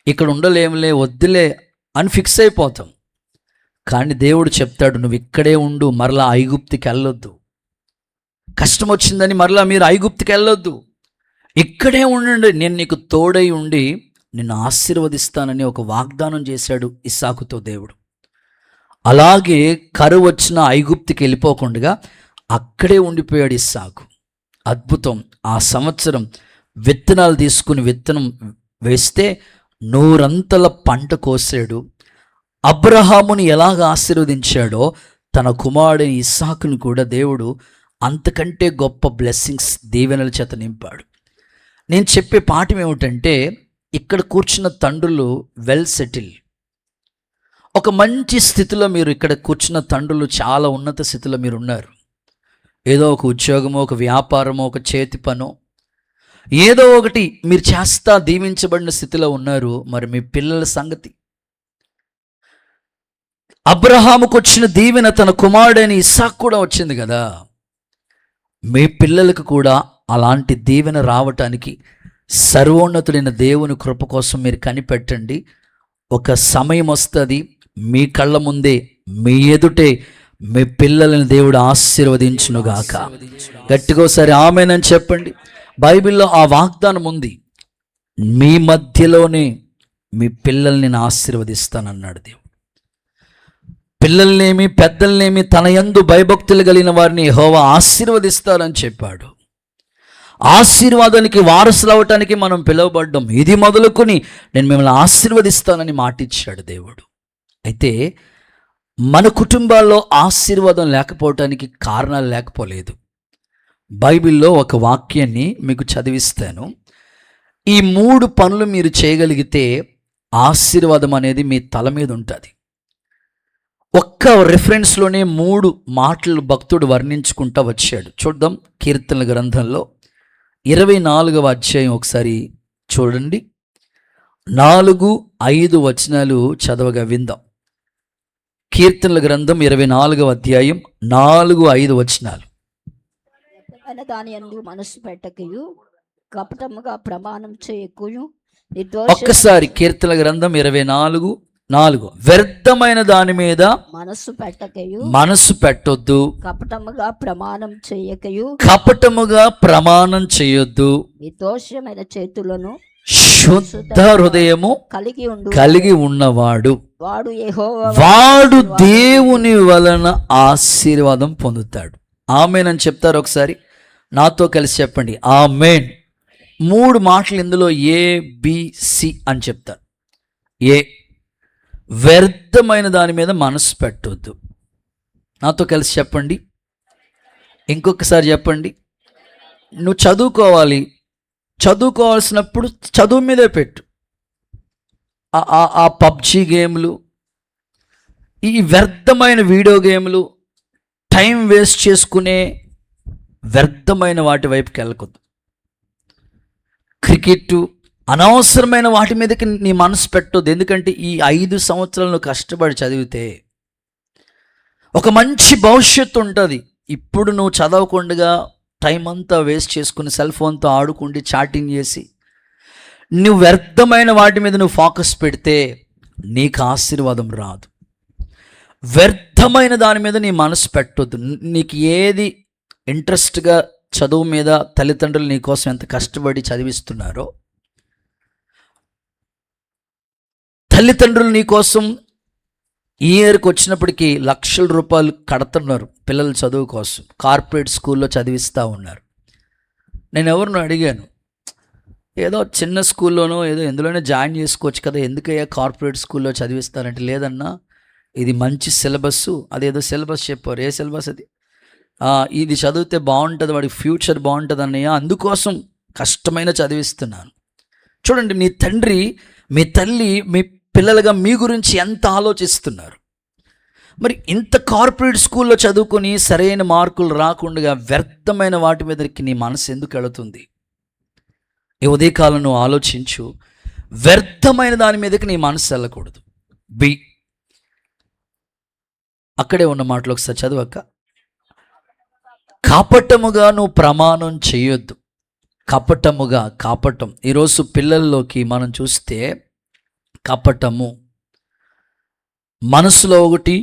ఇక్కడ ఉండలేములే, వద్దులే అని ఫిక్స్ అయిపోతాం. కానీ దేవుడు చెప్తాడు, నువ్వు ఇక్కడే ఉండు, మరలా ఐగుప్తికి వెళ్ళొద్దు. కష్టం వచ్చిందని మరలా మీరు ఐగుప్తికి వెళ్ళొద్దు, ఇక్కడే ఉండండి, నేను నీకు తోడై ఉండి నిన్ను ఆశీర్వదిస్తానని ఒక వాగ్దానం చేశాడు ఇస్సాకుతో దేవుడు. అలాగే కరువు వచ్చిన ఐగుప్తికి వెళ్ళిపోకుండా అక్కడే ఉండిపోయాడు ఇస్సాకు. అద్భుతం. ఆ సంవత్సరం విత్తనాలు తీసుకుని విత్తనం వేస్తే 100 పంట కోసాడు. అబ్రహాముని ఎలాగ ఆశీర్వదించాడో తన కుమారుడు ఇస్సాకుని కూడా దేవుడు అంతకంటే గొప్ప బ్లెస్సింగ్స్, దీవెనల చేత నింపాడు. నేను చెప్పే పాఠం ఏమిటంటే, ఇక్కడ కూర్చున్న తండ్రులు వెల్ సెటిల్, ఒక మంచి స్థితిలో మీరు ఇక్కడ కూర్చున్న తండ్రులు చాలా ఉన్నత స్థితిలో మీరు ఉన్నారు. ఏదో ఒక ఉద్యోగమో, ఒక వ్యాపారమో, ఒక చేతి పనో, ఏదో ఒకటి మీరు చేస్తా దీవించబడిన స్థితిలో ఉన్నారు. మరి మీ పిల్లల సంగతి? అబ్రహాముకు వచ్చిన దీవెన తన కుమారుడైన ఇస్సాకు కూడా వచ్చింది కదా. మీ పిల్లలకు కూడా అలాంటి దీవెన రావటానికి సర్వోన్నతుడైన దేవుని కృప కోసం మీరు కనిపెట్టండి. ఒక సమయం వస్తుంది, మీ కళ్ళ ముందే, మీ ఎదుటే మీ పిల్లలని దేవుడు ఆశీర్వదించునుగాక. గట్టిగా ఒకసారి ఆమేనని చెప్పండి. బైబిల్లో ఆ వాగ్దానం ఉంది, మీ మధ్యలోనే మీ పిల్లల్ని నేను ఆశీర్వదిస్తానన్నాడు దేవుడు. పిల్లల్నేమి పెద్దలనేమి తన యందు భయభక్తులు కలిగిన వారిని యెహోవా ఆశీర్వదిస్తారని చెప్పాడు. ఆశీర్వాదానికి వారసులు అవటానికి మనం పిలువబడ్డాం. ఇది మొదలుకొని నేను మిమ్మల్ని ఆశీర్వదిస్తానని మాటిచ్చాడు దేవుడు. అయితే మన కుటుంబాల్లో ఆశీర్వాదం లేకపోవటానికి కారణాలు లేకపోలేదు. బైబిల్లో ఒక వాక్యాన్ని మీకు చదివిస్తాను. ఈ 3 పనులు మీరు చేయగలిగితే ఆశీర్వాదం అనేది మీ తల మీద ఉంటుంది. ఒక్క రిఫరెన్స్లోనే 3 మాటలు భక్తుడు వర్ణించుకుంటా వచ్చాడు. చూద్దాం. కీర్తనల గ్రంథంలో 24వ అధ్యాయం ఒకసారి చూడండి. 4-5 వచనాలు చదవగా విందాం. కీర్తనల గ్రంథం 24వ అధ్యాయం 4-5 వచనాలు. దాని యందు మనసు పెట్టకయు, కపటముగా ప్రమాణం చేయకయు. ఒక్కసారి కీర్తనల గ్రంథం 24:4. వ్యర్థమైన దాని మీద మనసు పెట్టొద్దు, కపటముగా ప్రమాణం చేయకయు, కపటముగా ప్రమాణం చేయొద్దు. నిర్దోషమైన చేతులను శుద్ధ హృదయము కలిగి ఉన్నవాడు వాడు దేవుని వలన ఆశీర్వాదం పొందుతాడు. ఆమేన్ చెప్తారు. ఒకసారి నాతో కలిసి చెప్పండి, ఆమేన్. 3 మాటలు ఇందులో ABC అని చెప్తారు. ఏ, వ్యర్థమైన దాని మీద మనసు పెట్టొద్దు. నాతో కలిసి చెప్పండి, ఇంకొకసారి చెప్పండి. నువ్వు చదువుకోవాలి, చదువుకోవాల్సినప్పుడు చదువు మీదే పెట్టు. ఆ పబ్జీ గేమ్లు, ఈ వ్యర్థమైన వీడియో గేమ్లు, టైం వేస్ట్ చేసుకునే వ్యర్థమైన వాటి వైపుకి వెళ్ళకూడదు. క్రికెట్, అనవసరమైన వాటి మీదకి నీ మనసు పెట్టొద్దు. ఎందుకంటే ఈ 5 సంవత్సరాలు కష్టపడి చదివితే ఒక మంచి భవిష్యత్తు ఉంటుంది. ఇప్పుడు నువ్వు చదవకుండా టైం అంతా వేస్ట్ చేసుకుని సెల్ ఫోన్తో ఆడుకుండి చాటింగ్ చేసి నువ్వు వ్యర్థమైన వాటి మీద నువ్వు ఫోకస్ పెడితే నీకు ఆశీర్వాదం రాదు. వ్యర్థమైన దాని మీద నీ మనసు పెట్టొద్దు. నీకు ఏది ఇంట్రెస్ట్గా చదువు మీద తల్లిదండ్రులు నీ కోసం ఎంత కష్టపడి చదివిస్తున్నారో, తల్లిదండ్రులు నీ కోసం ఈ ఇయర్కి వచ్చినప్పటికీ లక్షల రూపాయలు కడుతున్నారు పిల్లల చదువు కోసం, కార్పొరేట్ స్కూల్లో చదివిస్తూ ఉన్నారు. నేను ఎవరినో అడిగాను, ఏదో చిన్న స్కూల్లోనో ఏదో ఎందులోనే జాయిన్ చేసుకోవచ్చు కదా, ఎందుకయ్యా కార్పొరేట్ స్కూల్లో చదివిస్తారంటే, లేదన్నా ఇది మంచి సిలబస్సు, అదేదో సిలబస్ చెప్పారు. ఏ సిలబస్ అది? ఇది చదివితే బాగుంటుంది, వాడికి ఫ్యూచర్ బాగుంటుంది అన్నయ్య, అందుకోసం కష్టమైన చదివిస్తున్నాను. చూడండి, నీ తండ్రి మీ తల్లి మీ పిల్లలుగా మీ గురించి ఎంత ఆలోచిస్తున్నారు. మరి ఇంత కార్పొరేట్ స్కూల్లో చదువుకొని సరైన మార్కులు రాకుండా వ్యర్థమైన వాటి మీదకి నీ మనసు ఎందుకు వెళుతుంది? ఈ ఉదయకాలం నువ్వు ఆలోచించు, వ్యర్థమైన దాని మీదకి నీ మనసు వెళ్ళకూడదు. అక్కడే ఉన్న మాటలు ఒకసారి చదువక్క. కపటముగా నువ్వు ప్రమాణం చేయొద్దు. కపటం ఈరోజు పిల్లల్లోకి మనం చూస్తే కపటము, మనసులో ఒకటి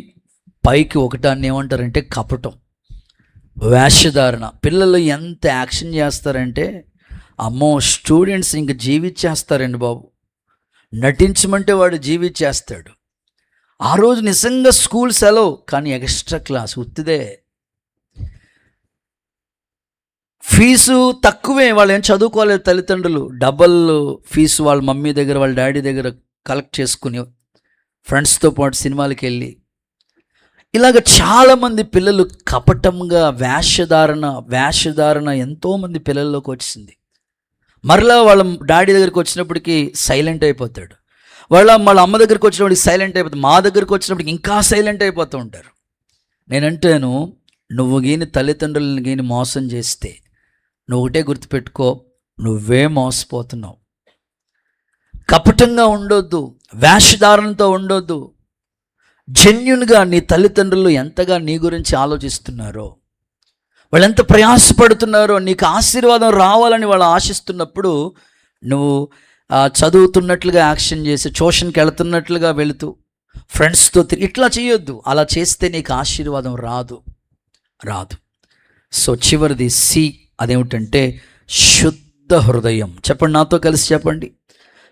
పైకి ఒకటాన్ని ఏమంటారంటే కపటం, వేషధారణ. పిల్లలు ఎంత యాక్షన్ చేస్తారంటే, అమ్మో స్టూడెంట్స్ ఇంక జీవించేస్తారండి బాబు. నటించమంటే వాడు జీవించేస్తాడు. ఆ రోజు నిజంగా స్కూల్ సెలవు, కానీ ఎక్స్ట్రా క్లాస్ ఉత్తిదే. ఫీజు తక్కువే, వాళ్ళు ఏం చదువుకోలేదు తల్లిదండ్రులు. డబల్ ఫీజు వాళ్ళ మమ్మీ దగ్గర వాళ్ళ డాడీ దగ్గర కలెక్ట్ చేసుకుని ఫ్రెండ్స్తో పాటు సినిమాలకి వెళ్ళి, ఇలాగ చాలామంది పిల్లలు కపటంగా వేషధారణ ఎంతోమంది పిల్లల్లోకి వచ్చింది. మరలా వాళ్ళ డాడీ దగ్గరికి వచ్చినప్పటికీ సైలెంట్ అయిపోతాడు, వాళ్ళ అమ్మ దగ్గరికి వచ్చినప్పటికి సైలెంట్ అయిపోతాడు, మా దగ్గరికి వచ్చినప్పటికి ఇంకా సైలెంట్ అయిపోతూ ఉంటారు. నేనంటాను, నువ్వు గీని తల్లిదండ్రులను గీని మోసం చేస్తే నువ్వు ఒకటే గుర్తుపెట్టుకో, నువ్వే మోసపోతున్నావు. కపటంగా ఉండొద్దు, వేషధారణతో ఉండొద్దు. జెన్యున్గా నీ తల్లిదండ్రులు ఎంతగా నీ గురించి ఆలోచిస్తున్నారో, వాళ్ళు ఎంత ప్రయాసపడుతున్నారో, నీకు ఆశీర్వాదం రావాలని వాళ్ళు ఆశిస్తున్నప్పుడు నువ్వు చదువుతున్నట్లుగా యాక్షన్ చేసి, ట్యూషన్కి వెళుతున్నట్లుగా వెళుతూ ఫ్రెండ్స్తో ఇట్లా చేయొద్దు. అలా చేస్తే నీకు ఆశీర్వాదం రాదు. సో చివరిది సి, అదేమిటంటే శుద్ధ హృదయం. చెప్పండి, నాతో కలిసి చెప్పండి,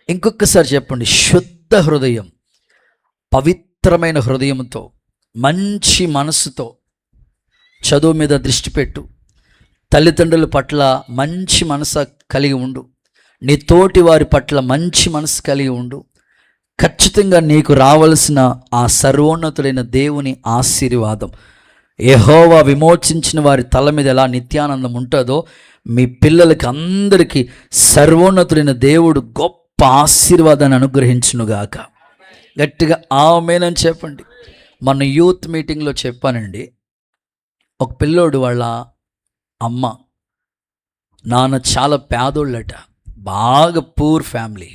ఇంకొకసారి చెప్పండి. శుద్ధ హృదయం, పవిత్రమైన హృదయంతో, మంచి మనసుతో చదువు మీద దృష్టి పెట్టు. తల్లిదండ్రుల పట్ల మంచి మనసు కలిగి ఉండు. నీ తోటి వారి పట్ల మంచి మనసు కలిగి ఉండు. ఖచ్చితంగా నీకు రావలసిన ఆ సర్వోన్నతుడైన దేవుని ఆశీర్వాదం, యెహోవా విమోచించిన వారి తల మీద ఎలా నిత్యానందం ఉంటుందో, మీ పిల్లలకి అందరికీ సర్వోన్నతుడైన దేవుడు గొప్ప ఆశీర్వాదాన్ని అనుగ్రహించునుగాక. గట్టిగా ఆమేనని చెప్పండి. మన యూత్ మీటింగ్లో చెప్పానండి, ఒక పిల్లోడు వాళ్ళ అమ్మ నాన్న చాలా పేదోళ్ళట, బాగా పూర్ ఫ్యామిలీ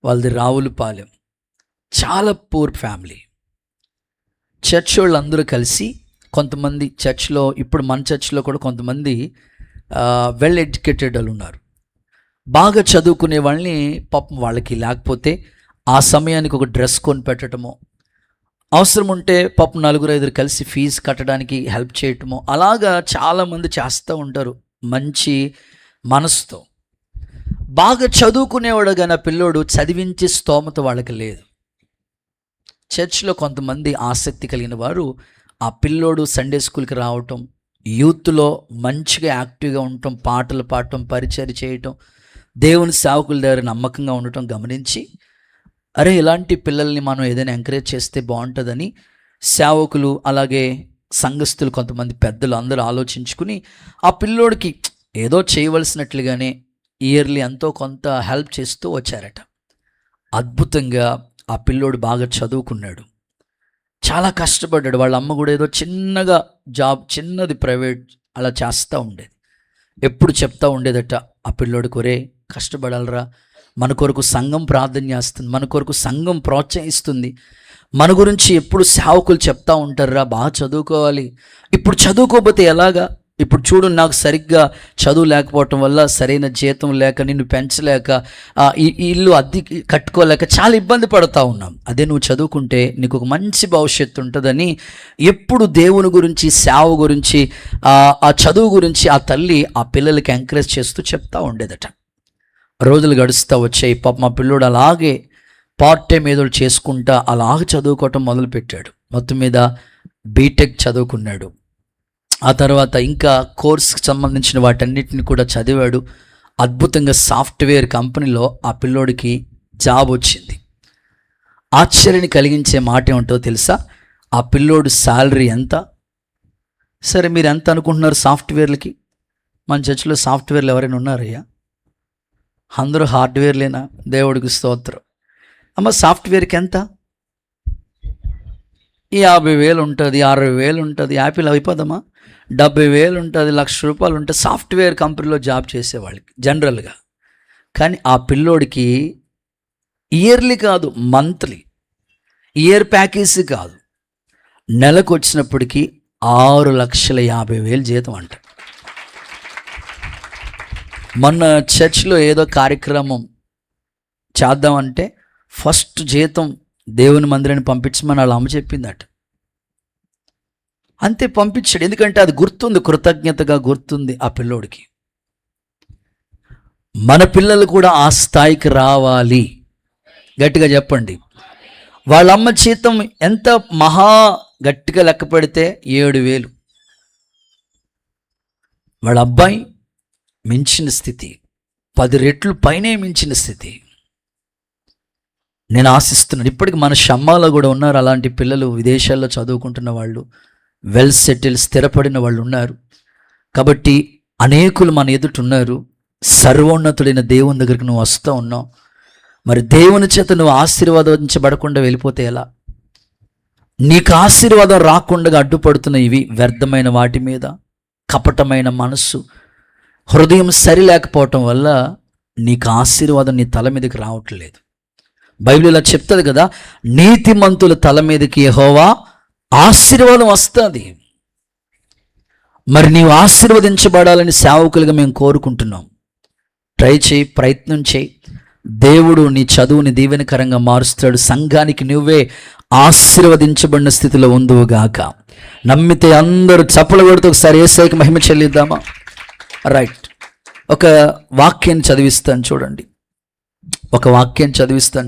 వాళ్ళది, రావులపాలెం, చాలా పూర్ ఫ్యామిలీ. చర్చ్ వాళ్ళు అందరూ కలిసి, కొంతమంది చర్చ్లో, ఇప్పుడు మన చర్చ్లో కూడా కొంతమంది వెల్ ఎడ్యుకేటెడ్ వాళ్ళు ఉన్నారు, బాగా చదువుకునే వాళ్ళని పాపం వాళ్ళకి లేకపోతే ఆ సమయానికి ఒక డ్రెస్ కొని పెట్టడమో, అవసరం ఉంటే పాపం 4-5 కలిసి ఫీజు కట్టడానికి హెల్ప్ చేయటమో, అలాగా చాలామంది చేస్తూ ఉంటారు మంచి మనసుతో. బాగా చదువుకునేవాడు కానీ ఆ పిల్లోడు చదివించే స్తోమత వాళ్ళకి లేదు. చర్చ్లో కొంతమంది ఆసక్తి కలిగిన వారు ఆ పిల్లోడు సండే స్కూల్కి రావటం, యూత్లో మంచిగా యాక్టివ్గా ఉండటం, పాటలు పాడటం, పరిచయం చేయటం, దేవుని సేవకుల దగ్గర నమ్మకంగా ఉండటం గమనించి, అరే ఇలాంటి పిల్లల్ని మనం ఏదైనా ఎంకరేజ్ చేస్తే బాగుంటుందని సేవకులు, అలాగే సంఘస్థులు, కొంతమంది పెద్దలు అందరూ ఆలోచించుకుని ఆ పిల్లోడికి ఏదో చేయవలసినట్లుగానే ఇయర్లీ ఎంతో కొంత హెల్ప్ చేస్తూ వచ్చారట. అద్భుతంగా ఆ పిల్లోడు బాగా చదువుకున్నాడు, చాలా కష్టపడ్డాడు. వాళ్ళ అమ్మ కూడా ఏదో చిన్నగా జాబ్, చిన్నది ప్రైవేట్ అలా చేస్తూ ఉండేది. ఎప్పుడు చెప్తా ఉండేదట ఆ పిల్లోడికి, ఒరే కష్టపడాలరా, మన కొరకు సంఘం ప్రార్థన చేస్తుంది, మన కొరకు సంఘం ప్రోత్సహిస్తుంది, మన గురించి ఎప్పుడు సేవకులు చెప్తా ఉంటారురా, బాగా చదువుకోవాలి, ఇప్పుడు చదువుకోకపోతే ఎలాగా, ఇప్పుడు చూడు, నాకు సరిగ్గా చదువు లేకపోవటం వల్ల, సరైన జీతం లేక, నిన్ను పెంచలేక, ఈ ఇల్లు అద్దె కట్టుకోలేక చాలా ఇబ్బంది పడుతూ ఉన్నాం. అదే నువ్వు చదువుకుంటే నీకు ఒక మంచి భవిష్యత్తు ఉంటుందని ఎప్పుడు దేవుని గురించి, సేవ గురించి, ఆ చదువు గురించి ఆ తల్లి ఆ పిల్లలకి ఎంకరేజ్ చేస్తూ చెప్తా ఉండేదట. రోజులు గడుస్తూ వచ్చాయి. పాప మా పిల్లోడు అలాగే పార్ట్ టైం ఏదో చేసుకుంటా అలాగే చదువుకోవటం మొదలుపెట్టాడు. మొత్తం మీద బీటెక్ చదువుకున్నాడు. ఆ తర్వాత ఇంకా కోర్స్కి సంబంధించిన వాటన్నిటిని కూడా చదివాడు. అద్భుతంగా సాఫ్ట్వేర్ కంపెనీలో ఆ పిల్లోడికి జాబ్ వచ్చింది. ఆశ్చర్యాన్ని కలిగించే మాట ఏమిటో తెలుసా? ఆ పిల్లోడు శాలరీ ఎంత? సరే, మీరు ఎంత అనుకుంటున్నారు సాఫ్ట్వేర్లకి? మన చర్చిలో సాఫ్ట్వేర్లు ఎవరైనా ఉన్నారయ్యా? అందరూ హార్డ్వేర్లేనా? దేవుడికి స్తోత్రం. అమ్మ, సాఫ్ట్వేర్కి ఎంత? 50,000 ఉంటుంది, 60,000 ఉంటుంది. యాపిల్ అయిపోదమ్మా, 70,000 ఉంటుంది, ₹1,00,000 ఉంటుంది సాఫ్ట్వేర్ కంపెనీలో జాబ్ చేసేవాళ్ళకి జనరల్గా. కానీ ఆ పిల్లోడికి ఇయర్లీ కాదు, మంత్లీ, ఇయర్ ప్యాకేజీ కాదు, నెలకు వచ్చినప్పటికీ 6,50,000 జీతం అంట. మొన్న చర్చ్లో ఏదో కార్యక్రమం చేద్దామంటే ఫస్ట్ జీతం దేవుని మందిరాన్ని పంపించమని వాళ్ళ అమ్మ చెప్పిందట. అంతే, పంపించాడు. ఎందుకంటే అది గుర్తుంది, కృతజ్ఞతగా గుర్తుంది ఆ పిల్లోడికి. మన పిల్లలు కూడా ఆ స్థాయికి రావాలి. గట్టిగా చెప్పండి. వాళ్ళ అమ్మ జీతం ఎంత? మహా గట్టిగా లెక్క పెడితే 7,000. వాళ్ళ అబ్బాయి మించిన స్థితి, 10 రెట్లు పైనే మించిన స్థితి. నేను ఆశిస్తున్నాను, ఇప్పటికి మన షమ్మాలో కూడా ఉన్నారు అలాంటి పిల్లలు, విదేశాల్లో చదువుకుంటున్న వాళ్ళు, వెల్ సెటిల్, స్థిరపడిన వాళ్ళు ఉన్నారు. కాబట్టి అనేకులు మన ఎదుట ఉన్నారు. సర్వోన్నతుడైన దేవుని దగ్గరికి నువ్వు వస్తూ ఉన్నావు. మరి దేవుని చేత నువ్వు ఆశీర్వాదించబడకుండా వెళ్ళిపోతే ఎలా? నీకు ఆశీర్వాదం రాకుండా అడ్డుపడుతున్న ఇవి వ్యర్థమైన వాటి మీద, కపటమైన మనస్సు, హృదయం సరి లేకపోవటం వల్ల నీకు ఆశీర్వాదం నీ తల మీదకి రావట్లేదు. బైబిల్ ఇలా చెప్తుంది కదా, నీతిమంతుల తల మీదకి యెహోవా ఆశీర్వాదం వస్తుంది. మరి నీవు ఆశీర్వదించబడాలని సేవకులుగా మేము కోరుకుంటున్నాం. ట్రై చేయి, ప్రయత్నం చేయి. దేవుడు నీ చదువుని దీవెనకరంగా మారుస్తాడు. సంఘానికి నువ్వే ఆశీర్వదించబడిన స్థితిలో ఉందువుగాక. నమ్మితే అందరూ చప్పలు కొడుతూ ఒకసారి యేసయ్యకి మహిమ చెల్లిద్దామా? రైట్. ఒక వాక్యాన్ని చదివిస్తాను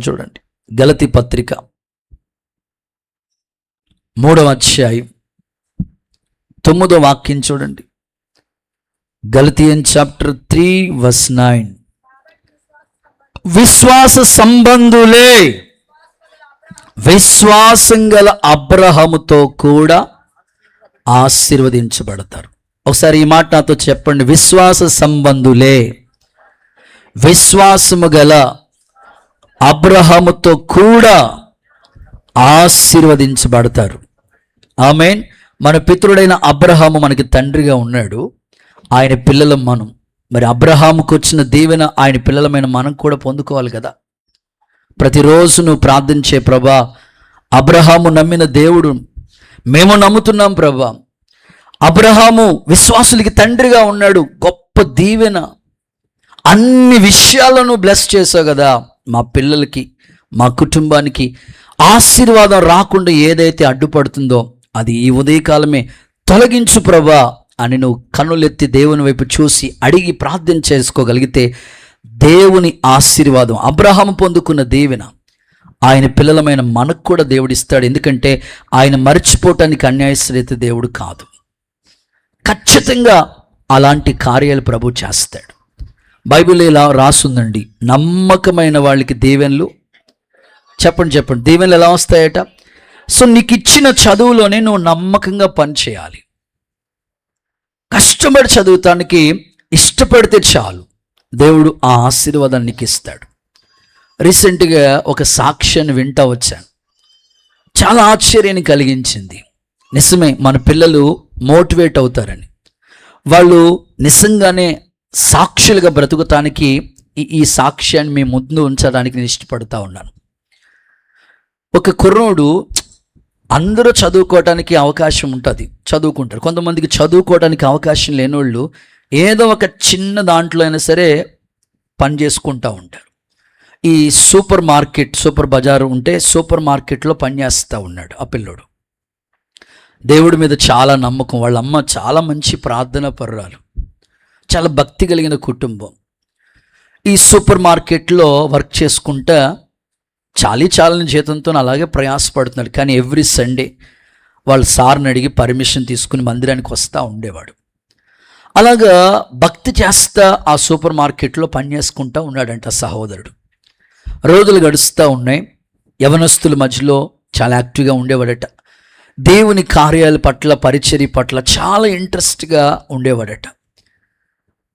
చూడండి. గలతీ పత్రిక 3వ అధ్యాయం 9వ వాక్యం చూడండి. గలతీయన్ చాప్టర్ 3 verse 9. విశ్వాస సంబంధులే విశ్వాసం గల అబ్రహాముతో కూడా ఆశీర్వదించబడతారు. ఒకసారి ఈ మాట నాతో చెప్పండి. విశ్వాస సంబంధులే విశ్వాసము గల అబ్రహాముతో కూడా ఆశీర్వదించబడతారు. ఆమేన్. మన పితరుడైన అబ్రహాము మనకి తండ్రిగా ఉన్నాడు, ఆయన పిల్లలం మనం. మరి అబ్రహాముకు వచ్చిన దీవెన ఆయన పిల్లలమైన మనం కూడా పొందుకోవాలి కదా. ప్రతిరోజు నువ్వు ప్రార్థించే, ప్రభా అబ్రహాము నమ్మిన దేవుడు మేము నమ్ముతున్నాం ప్రభా, అబ్రహాము విశ్వాసులకి తండ్రిగా ఉన్నాడు, గొప్ప దీవెన, అన్ని విషయాలను బ్లెస్ చేసావు కదా. మా పిల్లలకి, మా కుటుంబానికి ఆశీర్వాదం రాకుండా ఏదైతే అడ్డుపడుతుందో అది ఈ ఉదయకాలమే తొలగించు ప్రభా అని నువ్వు కన్నులెత్తి దేవుని వైపు చూసి అడిగి ప్రార్థన చేసుకోగలిగితే దేవుని ఆశీర్వాదం, అబ్రహాము పొందుకున్న దీవెన ఆయన పిల్లలమైన మనకు కూడా దేవుడు ఇస్తాడు. ఎందుకంటే ఆయన మర్చిపోవటానికి అన్యాయస్తుడైతే దేవుడు కాదు. ఖచ్చితంగా అలాంటి కార్యాలు ప్రభు చేస్తాడు. బైబిల్ ఇలా రాసుందండి, నమ్మకమైన వాళ్ళకి దీవెనలు, చెప్పండి దీవెనలు ఎలా వస్తాయట? సో నీకు ఇచ్చిన చదువులోనే నువ్వు నమ్మకంగా పనిచేయాలి. కష్టపడి చదువుతానికి ఇష్టపడితే చాలు, దేవుడు ఆ ఆశీర్వాదాన్ని నీకు ఇస్తాడు. రీసెంట్గా ఒక సాక్ష్యాన్ని వింటా వచ్చాను, చాలా ఆశ్చర్యాన్ని కలిగించింది. నిజమే, మన పిల్లలు మోటివేట్ అవుతారని, వాళ్ళు నిజంగానే సాక్షులుగా బ్రతుకుతానికి ఈ సాక్ష్యాన్ని మీ ముందు ఉంచడానికి నేను ఇష్టపడుతూ ఉన్నాను. ఒక కుర్రోడు అందరూ చదువుకోవడానికి అవకాశం ఉంటుంది, చదువుకుంటారు. కొంతమందికి చదువుకోవడానికి అవకాశం లేనివాళ్ళు ఏదో ఒక చిన్న దాంట్లో అయినా సరే పని చేసుకుంటూ ఉంటారు. ఈ సూపర్ బజారు ఉంటే సూపర్ మార్కెట్లో పనిచేస్తూ ఉన్నాడు ఆ పిల్లోడు. దేవుడి మీద చాలా నమ్మకం, వాళ్ళ అమ్మ చాలా మంచి ప్రార్థనా పరురాలు, చాలా భక్తి కలిగిన కుటుంబం. ఈ సూపర్ మార్కెట్లో వర్క్ చేసుకుంటా చాలని జీతంతో అలాగే ప్రయాసపడుతున్నాడు. కానీ ఎవ్రీ సండే వాళ్ళ సార్ని అడిగి పర్మిషన్ తీసుకుని మందిరానికి వస్తూ ఉండేవాడు. అలాగా భక్తి చేస్తా ఆ సూపర్ మార్కెట్లో పని చేసుకుంటూ ఉన్నాడంట సహోదరుడు. రోజులు గడుస్తూ ఉన్నాయి. యవనస్తుల మధ్యలో చాలా యాక్టివ్గా ఉండేవాడట. దేవుని కార్యాల పట్ల, పరిచర్య పట్ల చాలా ఇంట్రెస్ట్గా ఉండేవాడట.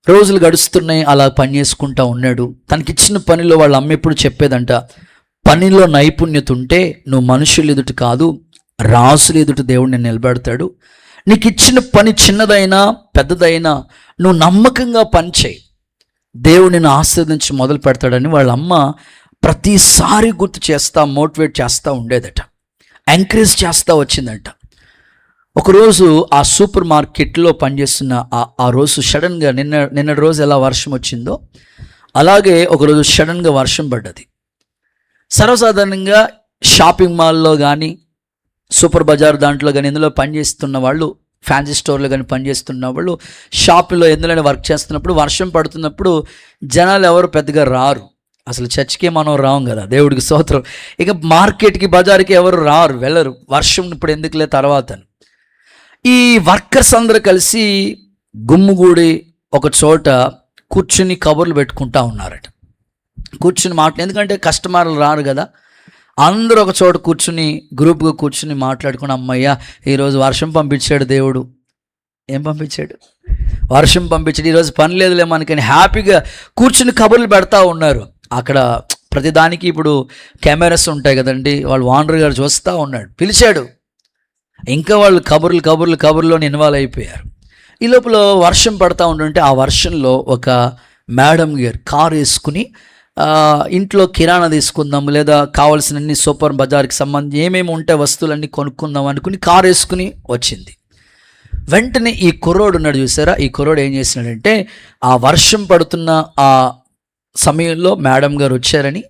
రోజులు గడుస్తున్నాయి, అలా పని చేసుకుంటూ ఉన్నాడు. తనకిచ్చిన పనిలో వాళ్ళ అమ్మ ఎప్పుడు చెప్పేదంట, పనిలో నైపుణ్యత ఉంటే నువ్వు మనుషులు ఎదుట కాదు, రాసులు ఎదుట దేవుడు నిన్ను నిలబెడతాడు. నీకు ఇచ్చిన పని చిన్నదైనా పెద్దదైనా నువ్వు నమ్మకంగా పని చేయి, దేవుడు నిన్ను ఆశీర్వదించి మొదలు పెడతాడని వాళ్ళ అమ్మ ప్రతిసారి గుర్తు చేస్తా, మోటివేట్ చేస్తూ ఉండేదట, ఎంకరేజ్ చేస్తూ వచ్చిందంట. ఒకరోజు ఆ సూపర్ మార్కెట్లో పనిచేస్తున్న ఆ రోజు సడన్గా నిన్న రోజు ఎలా వర్షం వచ్చిందో అలాగే ఒకరోజు సడన్గా వర్షం పడ్డది. సర్వసాధారణంగా షాపింగ్ మాల్లో కానీ, సూపర్ బజార్ దాంట్లో కానీ, ఇందులో పనిచేస్తున్న వాళ్ళు, ఫ్యాన్సీ స్టోర్లో కానీ పనిచేస్తున్న వాళ్ళు, షాపులో ఎందులోనే వర్క్ చేస్తున్నప్పుడు వర్షం పడుతున్నప్పుడు జనాలు ఎవరు పెద్దగా రారు. అసలు చర్చికే మనం రాం కదా, దేవుడికి స్తోత్రం. ఇక మార్కెట్కి, బజార్కి ఎవరు రారు, వెళ్ళరు. వర్షం ఇప్పుడు ఎందుకులే తర్వాత. ఈ వర్కర్స్ అందరూ కలిసి గుమ్ముగూడి ఒక చోట కూర్చుని కబుర్లు పెట్టుకుంటా ఉన్నారట. కూర్చుని ఎందుకంటే కస్టమర్లు రారు కదా, అందరూ ఒక చోట కూర్చుని గ్రూప్గా కూర్చుని మాట్లాడుకుని, అమ్మయ్య ఈరోజు వర్షం పంపించాడు దేవుడు. ఏం పంపించాడు? వర్షం పంపించాడు, ఈరోజు పని లేదులే మనకని హ్యాపీగా కూర్చుని కబుర్లు పెడతా ఉన్నారు. అక్కడ ప్రతిదానికి ఇప్పుడు కెమెరాస్ ఉంటాయి కదండి, వాళ్ళు ఓనర్ గారు చూస్తూ ఉన్నాడు, పిలిచాడు. ఇంకా వాళ్ళు కబుర్లోని ఇన్వాల్వ్ అయిపోయారు. ఈ లోపల వర్షం పడతా ఉంటుంటే ఆ వర్షంలో ఒక మేడం గారు కారు వేసుకుని ఇంట్లో కిరాణా తీసుకుందాం, లేదా కావాల్సినన్ని సూపర్ బజార్కి సంబంధించి ఏమేమి ఉంటాయి వస్తువులన్నీ కొనుక్కుందాం అనుకుని కారు వేసుకుని వచ్చింది. వెంటనే ఈ కుర్రోడు ఉన్నాడు చూసారా, ఈ కుర్రోడు ఏం చేసినాడంటే ఆ వర్షం పడుతున్న ఆ సమయంలో మేడం గారు వచ్చారని,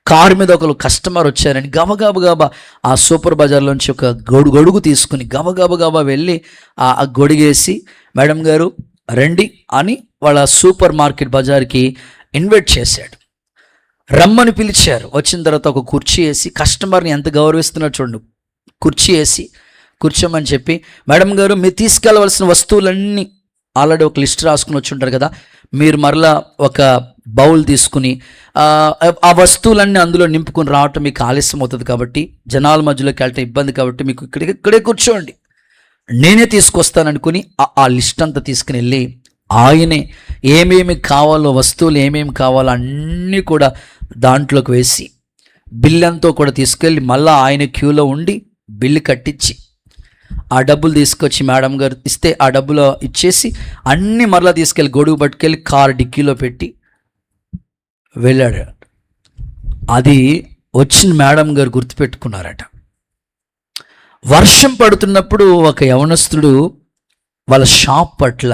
కారు మీద ఒకరు కస్టమర్ వచ్చారని గబగబా ఆ సూపర్ బజార్లోంచి ఒక గొడుగు తీసుకుని గబగబా వెళ్ళి ఆ గొడుగేసి, మేడం గారు రండి అని వాళ్ళ సూపర్ మార్కెట్ బజార్కి ఇన్వైట్ చేశాడు. రమ్మని పిలిచారు. వచ్చిన తర్వాత ఒక కుర్చీ వేసి, కస్టమర్ని ఎంత గౌరవిస్తున్నాడు చూడండి, కుర్చీ వేసి కూర్చోమని చెప్పి, మేడం గారు మీరు తీసుకెళ్ళవలసిన వస్తువులన్నీ ఆల్రెడీ ఒక లిస్ట్ రాసుకుని వచ్చి ఉంటారు కదా, మీరు మరలా ఒక బౌల్ తీసుకుని ఆ వస్తువులన్నీ అందులో నింపుకొని రావటం మీకు ఆలస్యం అవుతుంది కాబట్టి, జనాల మధ్యలోకి వెళ్ళటం ఇబ్బంది కాబట్టి మీకు ఇక్కడే కూర్చోండి, నేనే తీసుకొస్తాననుకుని ఆ లిస్ట్ అంతా తీసుకుని వెళ్ళి ఆయనే ఏమేమి కావాలో, వస్తువులు ఏమేమి కావాలో అన్నీ కూడా దాంట్లోకి వేసి బిల్లంతో కూడా తీసుకెళ్ళి మళ్ళీ ఆయన క్యూలో ఉండి బిల్లు కట్టించి ఆ డబ్బులు తీసుకొచ్చి మేడం గారు ఇస్తే ఆ డబ్బులో ఇచ్చేసి అన్నీ మరలా తీసుకెళ్ళి గొడుగు పట్టుకెళ్ళి కారు డిక్కీలో పెట్టి వెళ్ళాడు. అది వచ్చిన మేడం గారు గుర్తుపెట్టుకున్నారట. వర్షం పడుతున్నప్పుడు ఒక యవనస్తుడు వాళ్ళ షాప్ పట్ల,